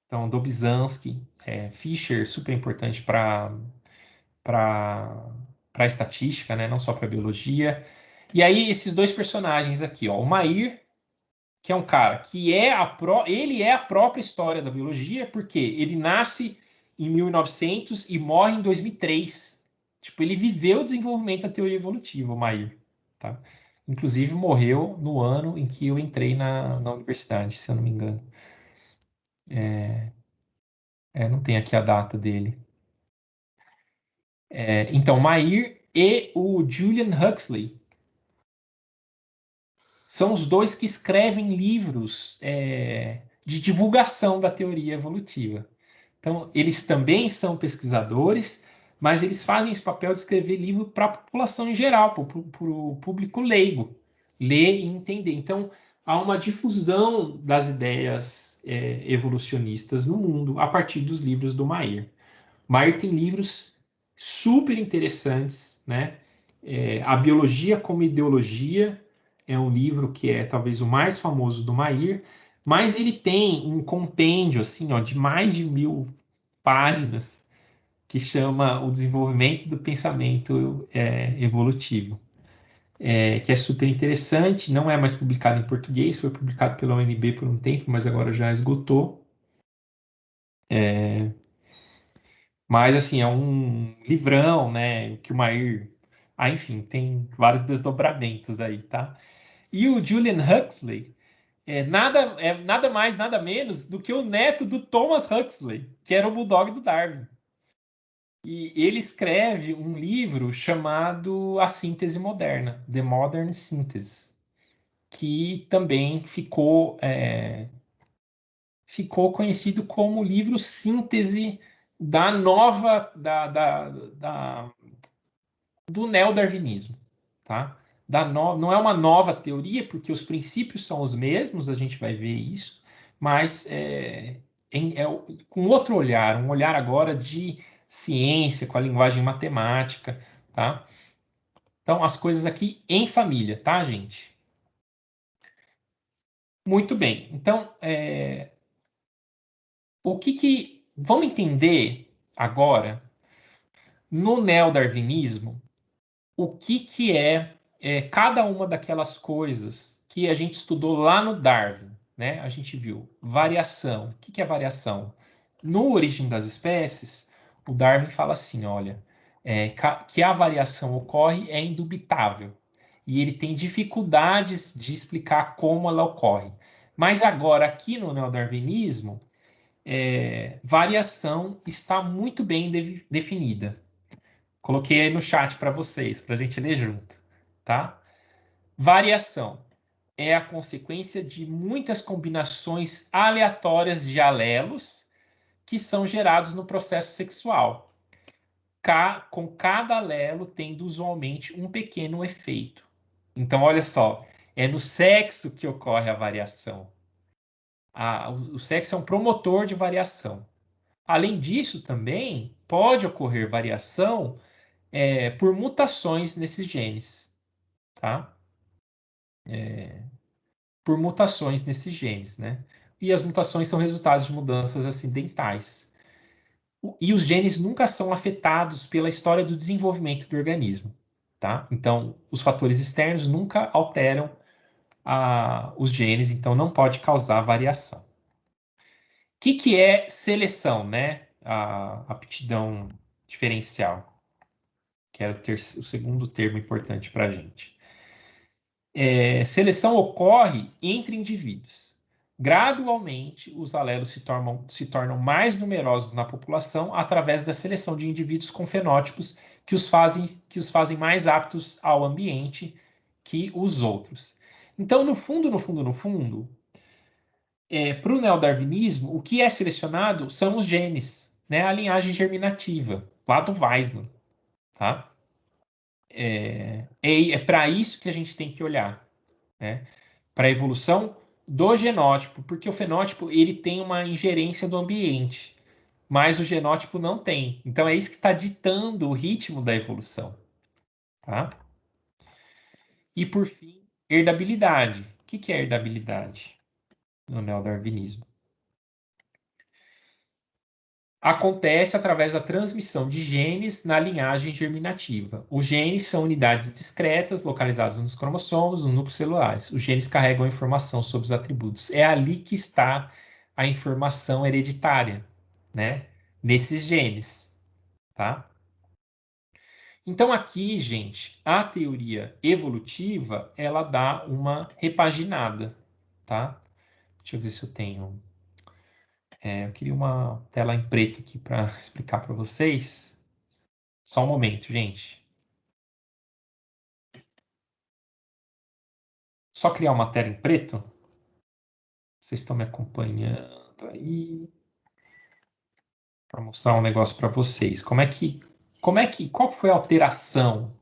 Então, Dobzhansky, Fischer, super importante para estatística, né, não só para biologia. E aí, esses dois personagens aqui, ó, o Mair, que é um cara que ele é a própria história da biologia, porque ele nasce em 1900 e morre em 2003. Tipo, ele viveu o desenvolvimento da teoria evolutiva, o Mair, tá? Inclusive, morreu no ano em que eu entrei na universidade, se eu não me engano. Não tem aqui a data dele. Então, Mair e o Julian Huxley são os dois que escrevem livros de divulgação da teoria evolutiva. Então, eles também são pesquisadores, mas eles fazem esse papel de escrever livro para a população em geral, para o público leigo, ler e entender. Então, há uma difusão das ideias evolucionistas no mundo a partir dos livros do Mair. Mair tem livros super interessantes, né? A Biologia como Ideologia é um livro que é talvez o mais famoso do Mair, mas ele tem um compêndio assim, ó, de mais de 1000 páginas que chama O Desenvolvimento do Pensamento Evolutivo, que é super interessante, não é mais publicado em português, foi publicado pela UNB por um tempo, mas agora já esgotou. Mas, assim, é um livrão, né? Que o Mair. Ah, enfim, tem vários desdobramentos aí, tá? E o Julian Huxley é nada mais, nada menos do que o neto do Thomas Huxley, que era o Bulldog do Darwin. E ele escreve um livro chamado A Síntese Moderna, The Modern Synthesis, que também ficou conhecido como o livro síntese da nova do neodarwinismo, tá? Não é uma nova teoria, porque os princípios são os mesmos, a gente vai ver isso, mas com outro olhar, um olhar agora de ciência, com a linguagem matemática, tá? Então, as coisas aqui em família, tá, gente? Muito bem. Então, vamos entender agora, no neodarwinismo, o que cada uma daquelas coisas que a gente estudou lá no Darwin, né? A gente viu variação. O que é variação? No Origem das Espécies, o Darwin fala assim, olha, que a variação ocorre é indubitável e ele tem dificuldades de explicar como ela ocorre. Mas agora, aqui no neodarwinismo, variação está muito bem definida. Coloquei aí no chat para vocês, para a gente ler junto, tá? Variação é a consequência de muitas combinações aleatórias de alelos que são gerados no processo sexual, com cada alelo tendo usualmente um pequeno efeito. Então, olha só, é no sexo que ocorre a variação. O sexo é um promotor de variação. Além disso, também pode ocorrer variação por mutações nesses genes, tá? Por mutações nesses genes, né? E as mutações são resultados de mudanças acidentais. E os genes nunca são afetados pela história do desenvolvimento do organismo, tá? Então, os fatores externos nunca alteram os genes, então não pode causar variação. O que é seleção, né? A aptidão diferencial, que era o segundo termo importante para a gente. Seleção ocorre entre indivíduos. Gradualmente, os alelos se tornam mais numerosos na população através da seleção de indivíduos com fenótipos que os fazem mais aptos ao ambiente que os outros. Então, no fundo, para o neodarwinismo, o que é selecionado são os genes, né? A linhagem germinativa, lá do Weismann, tá? É para isso que a gente tem que olhar, né? Para a evolução do genótipo, porque o fenótipo ele tem uma ingerência do ambiente, mas o genótipo não tem. Então é isso que está ditando o ritmo da evolução, tá? E por fim, herdabilidade. O que é herdabilidade no neodarwinismo? Acontece através da transmissão de genes na linhagem germinativa. Os genes são unidades discretas localizadas nos cromossomos, nos núcleos celulares. Os genes carregam a informação sobre os atributos. É ali que está a informação hereditária, né? Nesses genes, tá? Então aqui, gente, a teoria evolutiva, ela dá uma repaginada, tá? Deixa eu ver se eu tenho. Eu queria uma tela em preto aqui para explicar para vocês. Só um momento, gente. Só criar uma tela em preto. Vocês estão me acompanhando aí para mostrar um negócio para vocês. Qual foi a alteração?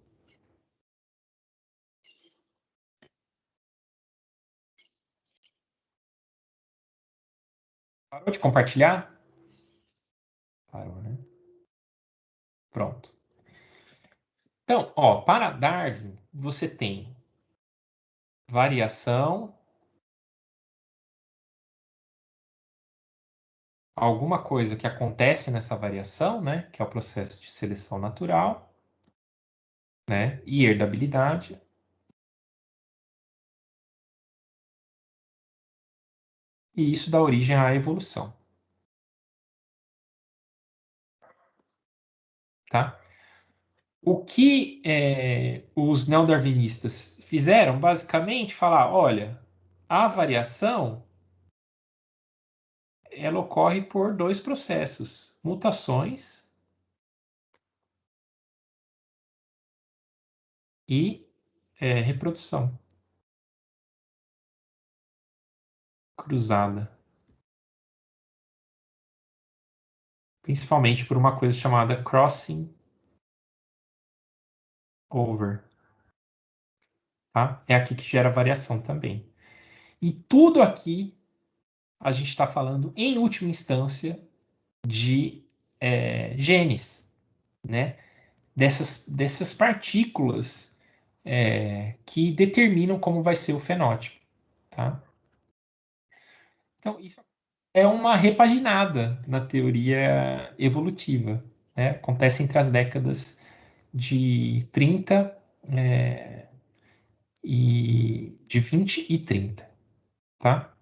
Parou de compartilhar? Parou, né? Pronto. Então, ó, para Darwin, você tem variação, alguma coisa que acontece nessa variação, né? Que é o processo de seleção natural, né? E herdabilidade. E isso dá origem à evolução, tá? O que os neodarwinistas fizeram, basicamente, falar, olha, a variação ela ocorre por dois processos, mutações e reprodução cruzada, principalmente por uma coisa chamada crossing over, tá? É aqui que gera variação também. E tudo aqui a gente está falando, em última instância, de genes, né? Dessas partículas que determinam como vai ser o fenótipo, tá? Então, isso é uma repaginada na teoria evolutiva, né? Acontece entre as décadas de 30 e de 20 e 30, tá?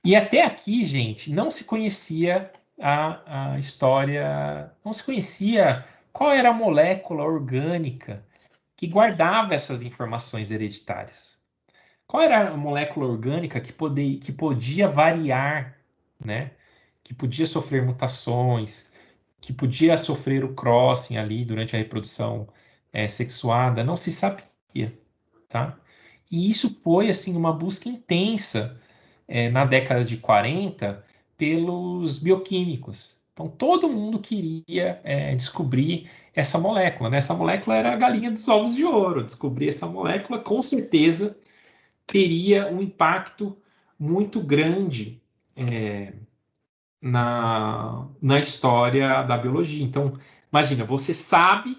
E até aqui, gente, não se conhecia a história, não se conhecia qual era a molécula orgânica que guardava essas informações hereditárias. Qual era a molécula orgânica que podia variar, né? Que podia sofrer mutações, que podia sofrer o crossing ali durante a reprodução sexuada? Não se sabia, tá? E isso foi, assim, uma busca intensa na década de 40 pelos bioquímicos. Então, todo mundo queria descobrir essa molécula, né? Essa molécula era a galinha dos ovos de ouro. Descobrir essa molécula, com certeza, teria um impacto muito grande na história da biologia. Então, imagina, você sabe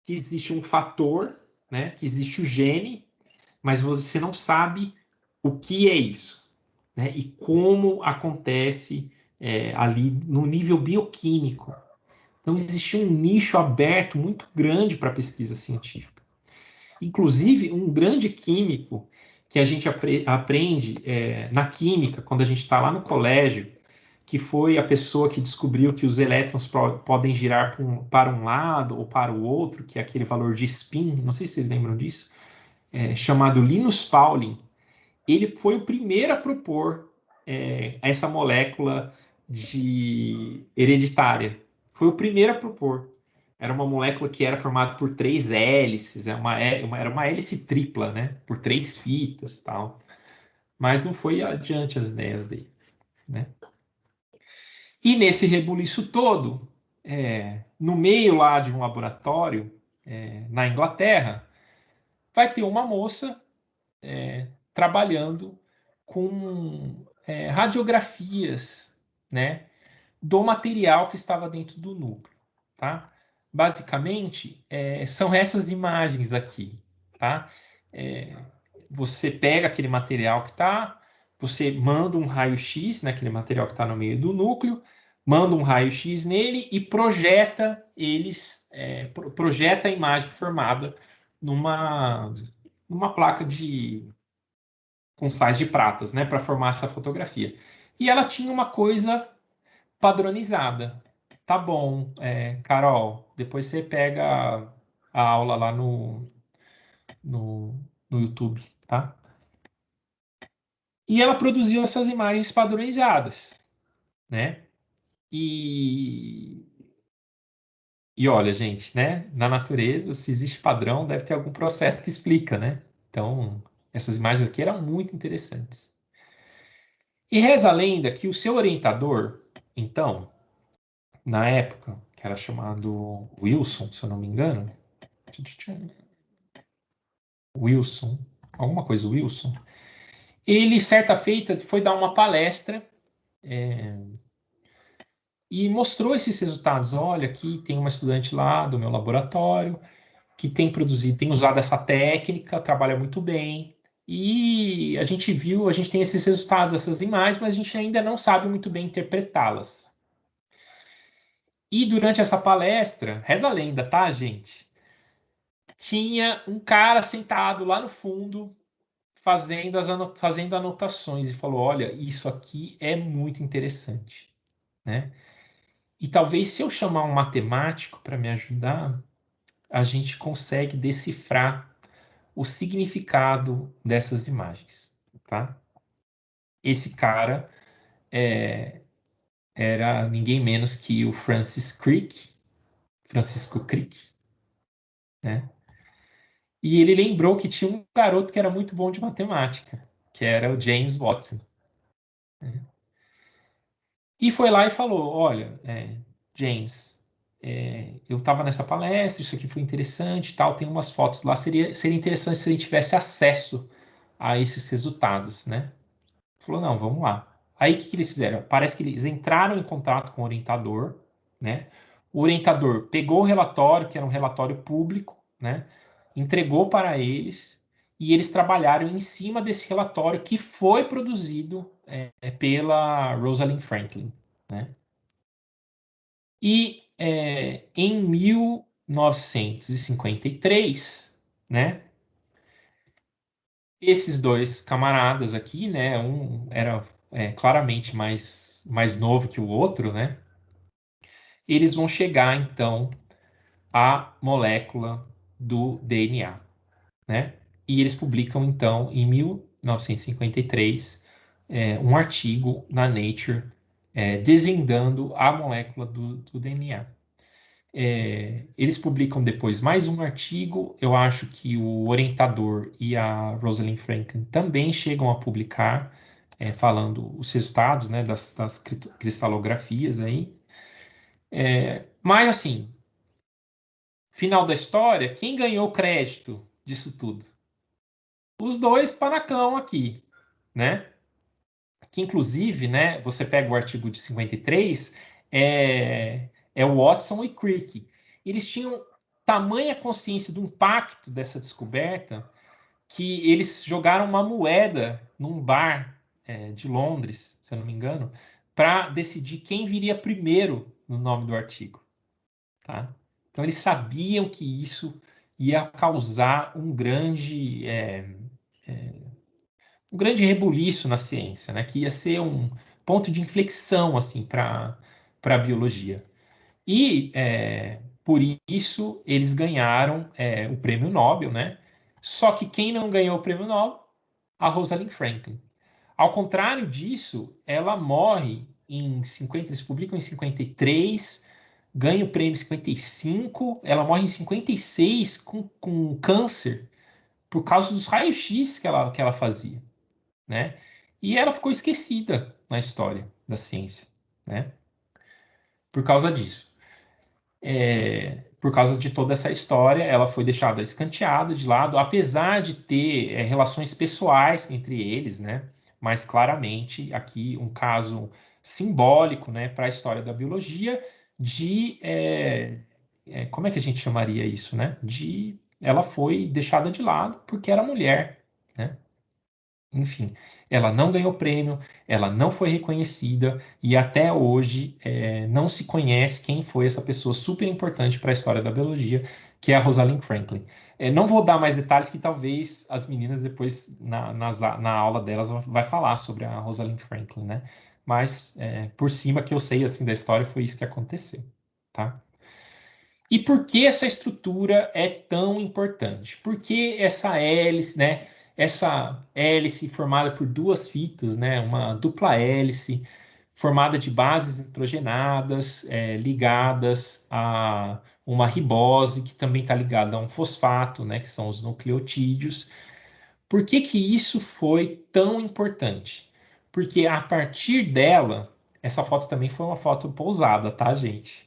que existe um fator, né? Que existe o gene, mas você não sabe o que é isso, né? E como acontece ali no nível bioquímico. Então, existia um nicho aberto muito grande para a pesquisa científica. Inclusive, um grande químico que a gente aprende na química, quando a gente está lá no colégio, que foi a pessoa que descobriu que os elétrons podem girar para um lado ou para o outro, que é aquele valor de spin, não sei se vocês lembram disso, chamado Linus Pauling. Ele foi o primeiro a propor essa molécula de hereditária. Foi o primeiro a propor. Era uma molécula que era formada por três hélices, era uma hélice tripla, né? Por três fitas, tal. Mas não foi adiante as ideias dele, né? E nesse rebuliço todo, no meio lá de um laboratório, na Inglaterra, vai ter uma moça trabalhando com radiografias, né, do material que estava dentro do núcleo, tá? Basicamente, são essas imagens aqui, tá? Você pega aquele material que está, você manda um raio-x naquele material que está no meio do núcleo, manda um raio-x nele e projeta projeta a imagem formada numa placa com sais de pratas, né, para formar essa fotografia. E ela tinha uma coisa padronizada. Tá bom, Carol, depois você pega a aula lá no, no YouTube, tá? E ela produziu essas imagens padronizadas, né? E, e olha, gente, né? Na natureza, se existe padrão, deve ter algum processo que explica, né? Então, essas imagens aqui eram muito interessantes. E reza a lenda que o seu orientador, então, na época, que era chamado Wilson, se eu não me engano, Wilson, alguma coisa Wilson, ele, certa feita, foi dar uma palestra e mostrou esses resultados. Olha, aqui tem uma estudante lá do meu laboratório que tem produzido, tem usado essa técnica, trabalha muito bem. E a gente viu, a gente tem esses resultados, essas imagens, mas a gente ainda não sabe muito bem interpretá-las. E durante essa palestra, reza a lenda, tá, gente? Tinha um cara sentado lá no fundo, fazendo anotações, e falou: olha, isso aqui é muito interessante, né? E talvez se eu chamar um matemático para me ajudar, a gente consegue decifrar o significado dessas imagens, tá? Esse cara era ninguém menos que o Francisco Crick, né? E ele lembrou que tinha um garoto que era muito bom de matemática, que era o James Watson, né? E foi lá e falou: olha, James, eu estava nessa palestra, isso aqui foi interessante, tal, tem umas fotos lá, seria interessante se a gente tivesse acesso a esses resultados, né? Falou: não, vamos lá. Aí o que eles fizeram? Parece que eles entraram em contato com o orientador, né? O orientador pegou o relatório, que era um relatório público, né? Entregou para eles e eles trabalharam em cima desse relatório que foi produzido pela Rosalind Franklin, né? E em 1953, né? Esses dois camaradas aqui, né? Um era claramente mais novo que o outro, né? Eles vão chegar então à molécula do DNA, né? E eles publicam então em 1953 um artigo na Nature desvendando a molécula do DNA. Eles publicam depois mais um artigo. Eu acho que o orientador e a Rosalind Franklin também chegam a publicar, falando os resultados, né, das cristalografias aí. Mas assim, final da história, quem ganhou crédito disso tudo? Os dois panacão aqui, né? Que inclusive, né, você pega o artigo de 53, é o Watson e Crick. Eles tinham tamanha consciência do impacto dessa descoberta que eles jogaram uma moeda num bar de Londres, se eu não me engano, para decidir quem viria primeiro no nome do artigo, tá? Então eles sabiam que isso ia causar um grande rebuliço na ciência, né? Que ia ser um ponto de inflexão assim para a biologia. E por isso eles ganharam o prêmio Nobel, né? Só que quem não ganhou o prêmio Nobel? A Rosalind Franklin. Ao contrário disso, ela morre em 50, eles publicam em 53, ganha o prêmio em 55, ela morre em 56 com câncer por causa dos raios-x que ela fazia, né? E ela ficou esquecida na história da ciência, né? Por causa disso. Por causa de toda essa história, ela foi deixada escanteada de lado, apesar de ter relações pessoais entre eles, né? mas claramente aqui um caso simbólico, né, para a história da biologia de como é que a gente chamaria isso, né? De ela foi deixada de lado porque era mulher, né? Enfim, ela não ganhou prêmio, ela não foi reconhecida e até hoje não se conhece quem foi essa pessoa super importante para a história da biologia, que é a Rosalind Franklin. Não vou dar mais detalhes que talvez as meninas depois na aula delas vai falar sobre a Rosalind Franklin, né? Mas por cima que eu sei assim da história foi isso que aconteceu, tá? E por que essa estrutura é tão importante? Por que essa hélice, né? Essa hélice formada por duas fitas, né? Uma dupla hélice formada de bases nitrogenadas, ligadas a uma ribose, que também está ligada a um fosfato, né? Que são os nucleotídeos. Por que que isso foi tão importante? Porque a partir dela, essa foto também foi uma foto pousada, tá, gente?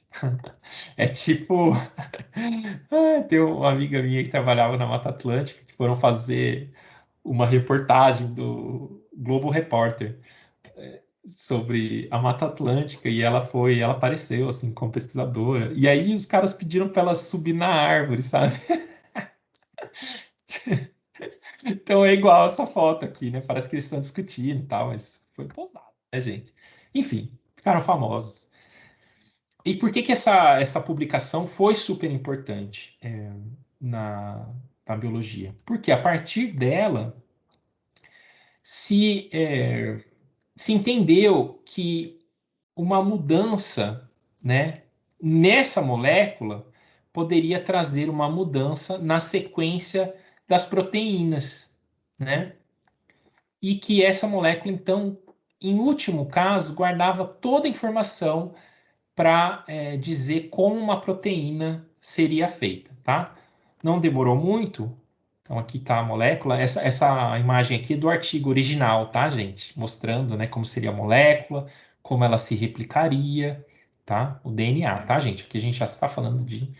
É tipo, tem uma amiga minha que trabalhava na Mata Atlântica que foram fazer uma reportagem do Globo Repórter sobre a Mata Atlântica e ela apareceu assim como pesquisadora. E aí os caras pediram para ela subir na árvore, sabe? Então é igual essa foto aqui, né? Parece que eles estão discutindo e tal, mas foi pousado, né, gente? Enfim, ficaram famosos. E por que que essa publicação foi super importante na, na biologia? Porque a partir dela se, se entendeu que uma mudança, né, nessa molécula poderia trazer uma mudança na sequência das proteínas, né? E que essa molécula, então, em último caso, guardava toda a informação para dizer como uma proteína seria feita, tá? Não demorou muito. Então aqui está a molécula. Essa imagem aqui é do artigo original, tá, gente? Mostrando, né, como seria a molécula, como ela se replicaria, tá? O DNA, tá, gente? Aqui a gente já está falando de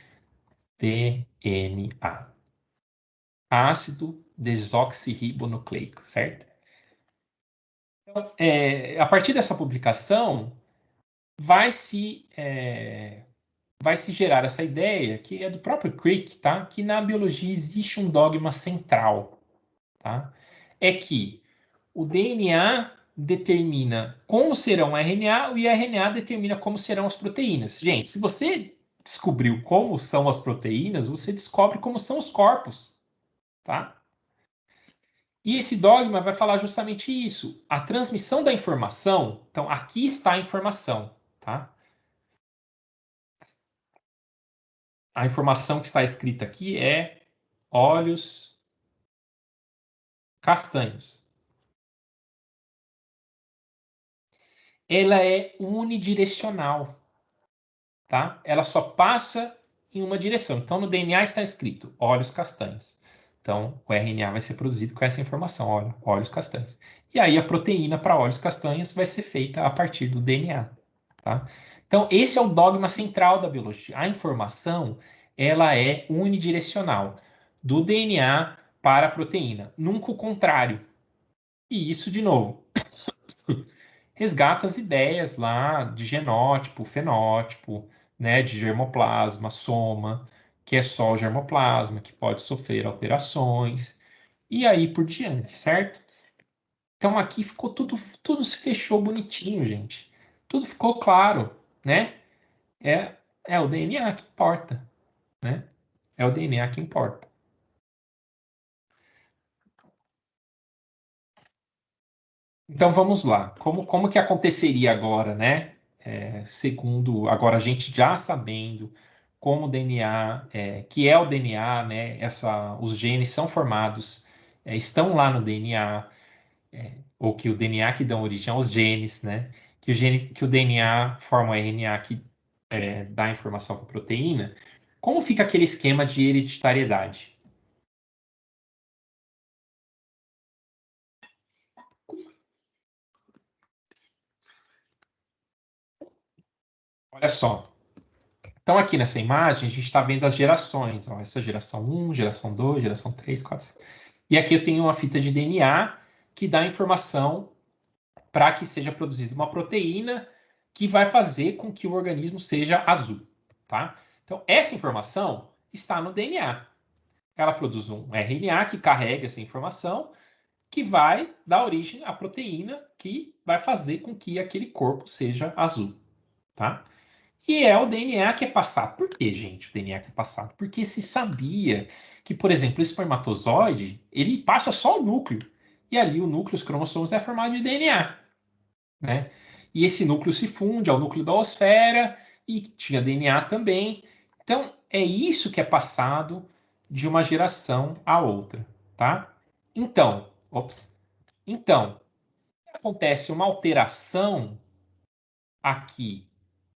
DNA. Ácido desoxirribonucleico, certo? Então, a partir dessa publicação, vai se vai se gerar essa ideia, que é do próprio Crick, tá? Que na biologia existe um dogma central, tá? É que o DNA determina como serão o RNA e o RNA determina como serão as proteínas. Gente, se você descobriu como são as proteínas, você descobre como são os corpos, tá? E esse dogma vai falar justamente isso, a transmissão da informação. Então, aqui está a informação, tá? A informação que está escrita aqui é olhos castanhos. Ela é unidirecional, tá? Ela só passa em uma direção. Então, no DNA está escrito olhos castanhos. Então, o RNA vai ser produzido com essa informação, olha, olhos castanhos. E aí, a proteína para olhos castanhos vai ser feita a partir do DNA, tá? Então, esse é o dogma central da biologia. A informação, ela é unidirecional, do DNA para a proteína, nunca o contrário. E isso, de novo, resgata as ideias lá de genótipo, fenótipo, né, de germoplasma, soma, que é só o germoplasma, que pode sofrer alterações, e aí por diante, certo? Então aqui ficou tudo se fechou bonitinho, gente. Tudo ficou claro, né? É o DNA que importa, né? É o DNA que importa. Então vamos lá. Como que aconteceria agora, né? Segundo, agora a gente já sabendo como o DNA, que é o DNA, né? Os genes são formados, estão lá no DNA, ou que o DNA que dão origem aos genes, né? Que o DNA forma o RNA que dá informação para a proteína. Como fica aquele esquema de hereditariedade? Olha só. Então, aqui nessa imagem, a gente está vendo as gerações. Ó, essa geração um, geração 2, geração 3, 4, 5. E aqui eu tenho uma fita de DNA que dá informação para que seja produzida uma proteína que vai fazer com que o organismo seja azul, tá? Então, essa informação está no DNA. Ela produz um RNA que carrega essa informação, que vai dar origem à proteína que vai fazer com que aquele corpo seja azul, tá? E é o DNA que é passado. Por que, gente, o DNA que é passado? Porque se sabia que, por exemplo, o espermatozoide, ele passa só o núcleo. E ali o núcleo, os cromossomos, é formado de DNA, né? E esse núcleo se funde ao núcleo da osfera e tinha DNA também. Então, é isso que é passado de uma geração a outra, tá? Então, acontece uma alteração aqui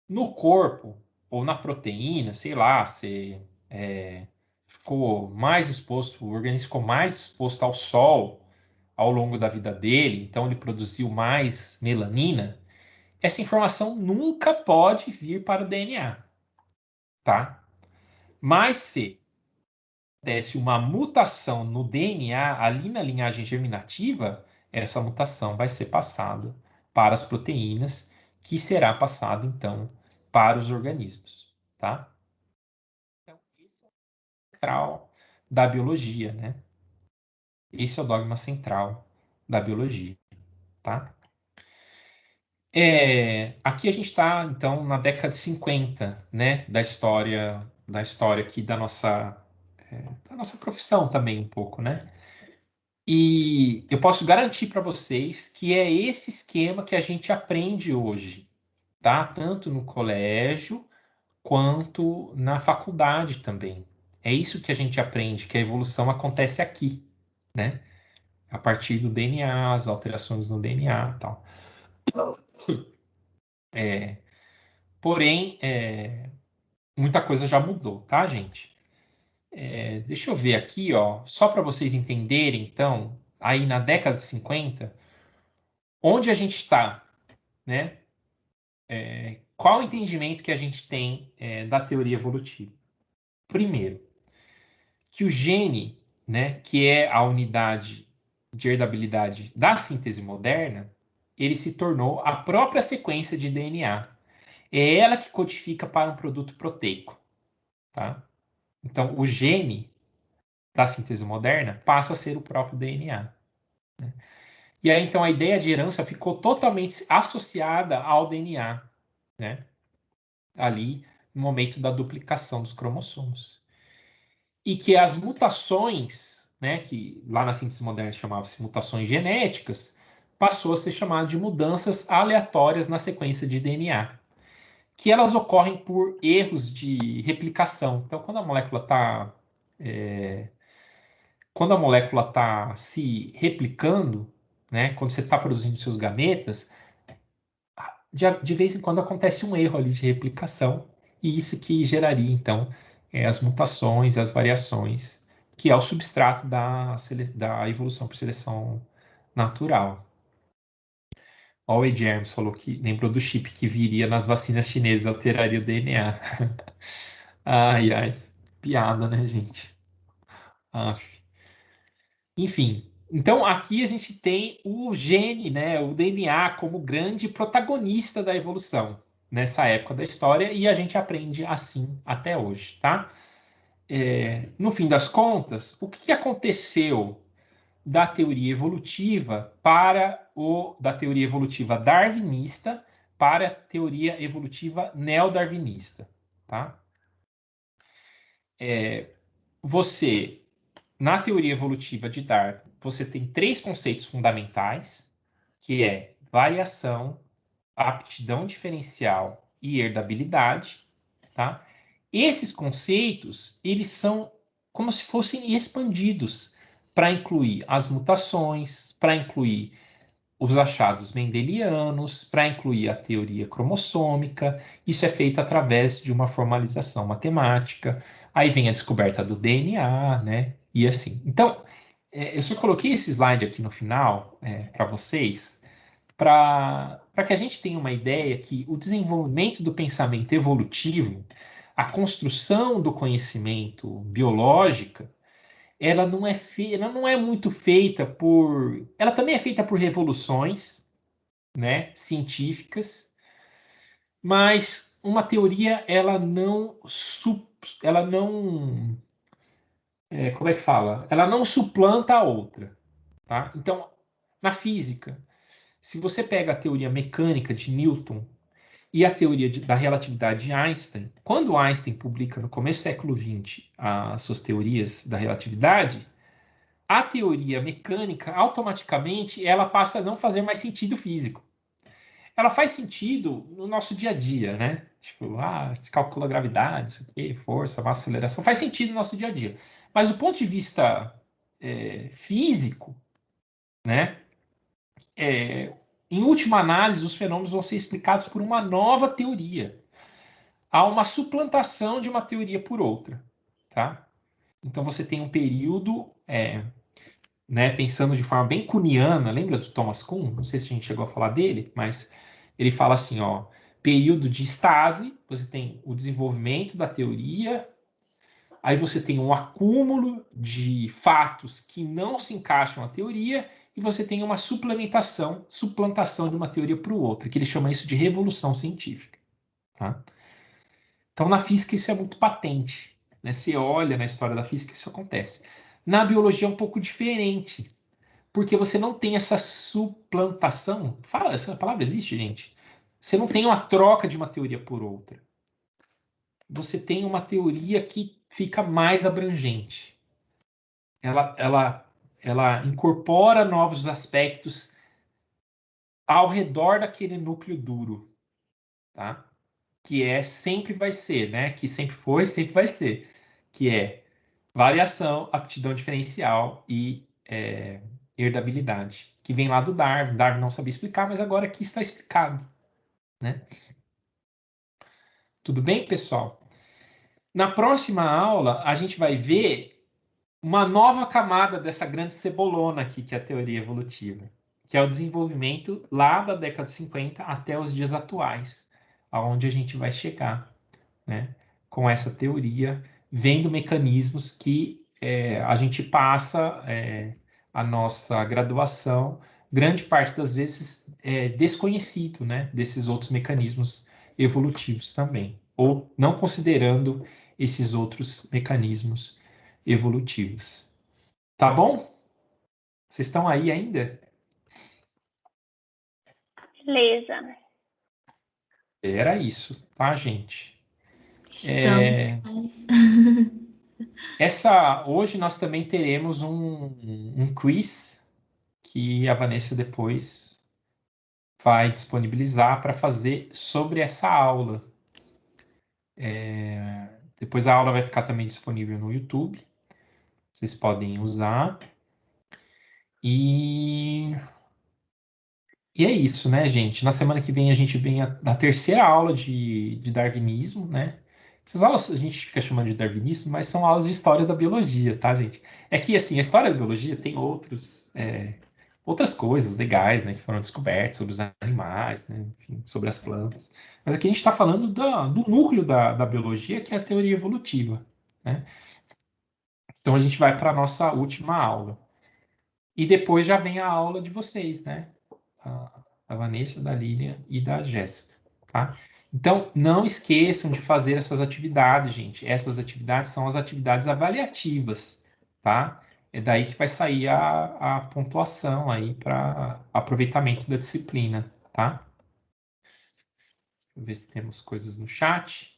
no corpo ou na proteína, sei lá, você ficou mais exposto, o organismo ficou mais exposto ao sol ao longo da vida dele, então ele produziu mais melanina. Essa informação nunca pode vir para o DNA, tá? Mas se desse uma mutação no DNA, ali na linhagem germinativa, essa mutação vai ser passada para as proteínas, que será passada, então, para os organismos, tá? Então, esse é o central da biologia, né? Esse é o dogma central da biologia, tá? Aqui a gente está, então, na década de 50, né? Da história aqui da nossa profissão também, um pouco, né? E eu posso garantir para vocês que é esse esquema que a gente aprende hoje, tá? Tanto no colégio quanto na faculdade também. É isso que a gente aprende, que a evolução acontece aqui, né? A partir do DNA, as alterações no DNA e tal. Porém, muita coisa já mudou, tá, gente? Deixa eu ver aqui, ó, só para vocês entenderem, então, aí na década de 50, onde a gente está, né? Qual o entendimento que a gente tem da teoria evolutiva? Primeiro, que o gene, né, que é a unidade de herdabilidade da síntese moderna, ele se tornou a própria sequência de DNA. É ela que codifica para um produto proteico, tá? Então, o gene da síntese moderna passa a ser o próprio DNA. Né? E aí, então, a ideia de herança ficou totalmente associada ao DNA, né? Ali no momento da duplicação dos cromossomos. E que as mutações, né, que lá na síntese moderna chamava-se mutações genéticas, passou a ser chamado de mudanças aleatórias na sequência de DNA, que elas ocorrem por erros de replicação. Então, quando a molécula está se replicando, né, quando você está produzindo seus gametas, de vez em quando acontece um erro ali de replicação, e isso que geraria, então, as mutações, as variações, que é o substrato da evolução por seleção natural. Ó, o Ed Hermes falou que lembrou do chip que viria nas vacinas chinesas, alteraria o DNA. Ai, ai, piada, né, gente? Ah, enfim, então aqui a gente tem o gene, né, o DNA, como grande protagonista da evolução nessa época da história, e a gente aprende assim até hoje, tá? No fim das contas, o que aconteceu da teoria evolutiva da teoria evolutiva darwinista para a teoria evolutiva neodarwinista, tá? Você Na teoria evolutiva de Darwin, você tem três conceitos fundamentais, que é variação, aptidão diferencial e herdabilidade, tá? Esses conceitos, eles são como se fossem expandidos para incluir as mutações, para incluir os achados mendelianos, para incluir a teoria cromossômica. Isso é feito através de uma formalização matemática. Aí vem a descoberta do DNA, né? E assim. Então, eu só coloquei esse slide aqui no final para vocês, para que a gente tenha uma ideia que o desenvolvimento do pensamento evolutivo, a construção do conhecimento biológica, ela não é muito feita por. Ela também é feita por revoluções, né, científicas, mas uma teoria, ela não, como é que fala? Ela não suplanta a outra, tá? Então, na física, se você pega a teoria mecânica de Newton e a teoria da relatividade de Einstein, quando Einstein publica no começo do século XX as suas teorias da relatividade, a teoria mecânica, automaticamente, ela passa a não fazer mais sentido físico. Ela faz sentido no nosso dia a dia, né? Tipo, se calcula a gravidade, isso aqui, força, massa, aceleração, faz sentido no nosso dia a dia. Mas do ponto de vista físico, né? Em última análise, os fenômenos vão ser explicados por uma nova teoria. Há uma suplantação de uma teoria por outra, tá? Então você tem um período, né, pensando de forma bem kuhniana, lembra do Thomas Kuhn? Não sei se a gente chegou a falar dele, mas ele fala assim, ó, período de estase, você tem o desenvolvimento da teoria, aí você tem um acúmulo de fatos que não se encaixam na teoria, e você tem uma suplantação de uma teoria para outra, que ele chama isso de revolução científica, tá? Então, na física, isso é muito patente, né? Você olha na história da física, isso acontece. Na biologia é um pouco diferente, porque você não tem essa suplantação. Fala, essa palavra existe, gente? Você não tem uma troca de uma teoria por outra. Você tem uma teoria que fica mais abrangente. Ela incorpora novos aspectos ao redor daquele núcleo duro, tá? Que sempre vai ser, né? Que sempre foi, sempre vai ser. Que é variação, aptidão diferencial e herdabilidade, que vem lá do Darwin. Darwin não sabia explicar, mas agora aqui está explicado, né? Tudo bem, pessoal? Na próxima aula, a gente vai ver uma nova camada dessa grande cebolona aqui, que é a teoria evolutiva, que é o desenvolvimento lá da década de 50 até os dias atuais, aonde a gente vai chegar, né? Com essa teoria, vendo mecanismos que a gente passa a nossa graduação, grande parte das vezes desconhecido, né? Desses outros mecanismos evolutivos também, ou não considerando esses outros mecanismos evolutivos. Tá bom? Vocês estão aí ainda?
Beleza.
Era isso, tá, gente?
Estamos, mas...
Hoje nós também teremos um quiz que a Vanessa depois vai disponibilizar para fazer sobre essa aula. Depois a aula vai ficar também disponível no YouTube. Vocês podem usar. E é isso, né, gente? Na semana que vem a gente vem da terceira aula de darwinismo, né? Essas aulas a gente fica chamando de darwinismo, mas são aulas de história da biologia, tá, gente? É que, assim, a história da biologia tem outras coisas legais, né, que foram descobertas sobre os animais, né, enfim, sobre as plantas. Mas aqui a gente está falando do núcleo da biologia, que é a teoria evolutiva, né? Então a gente vai para a nossa última aula. E depois já vem a aula de vocês, né? Da Vanessa, da Lilian e da Jéssica, tá? Então, não esqueçam de fazer essas atividades, gente. Essas atividades são as atividades avaliativas, tá? É daí que vai sair a pontuação aí para aproveitamento da disciplina, tá? Deixa eu ver se temos coisas no chat.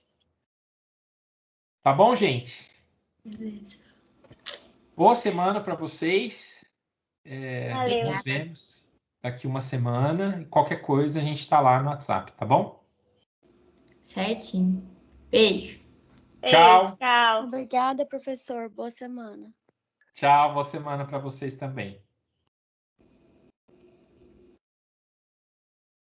Tá bom, gente?
Beleza.
Boa semana para vocês.
Valeu.
Nos vemos daqui uma semana. Qualquer coisa a gente está lá no WhatsApp, tá bom?
Certinho. Beijo.
Tchau.
Tchau.
Obrigada, professor. Boa semana.
Tchau, boa semana para vocês também.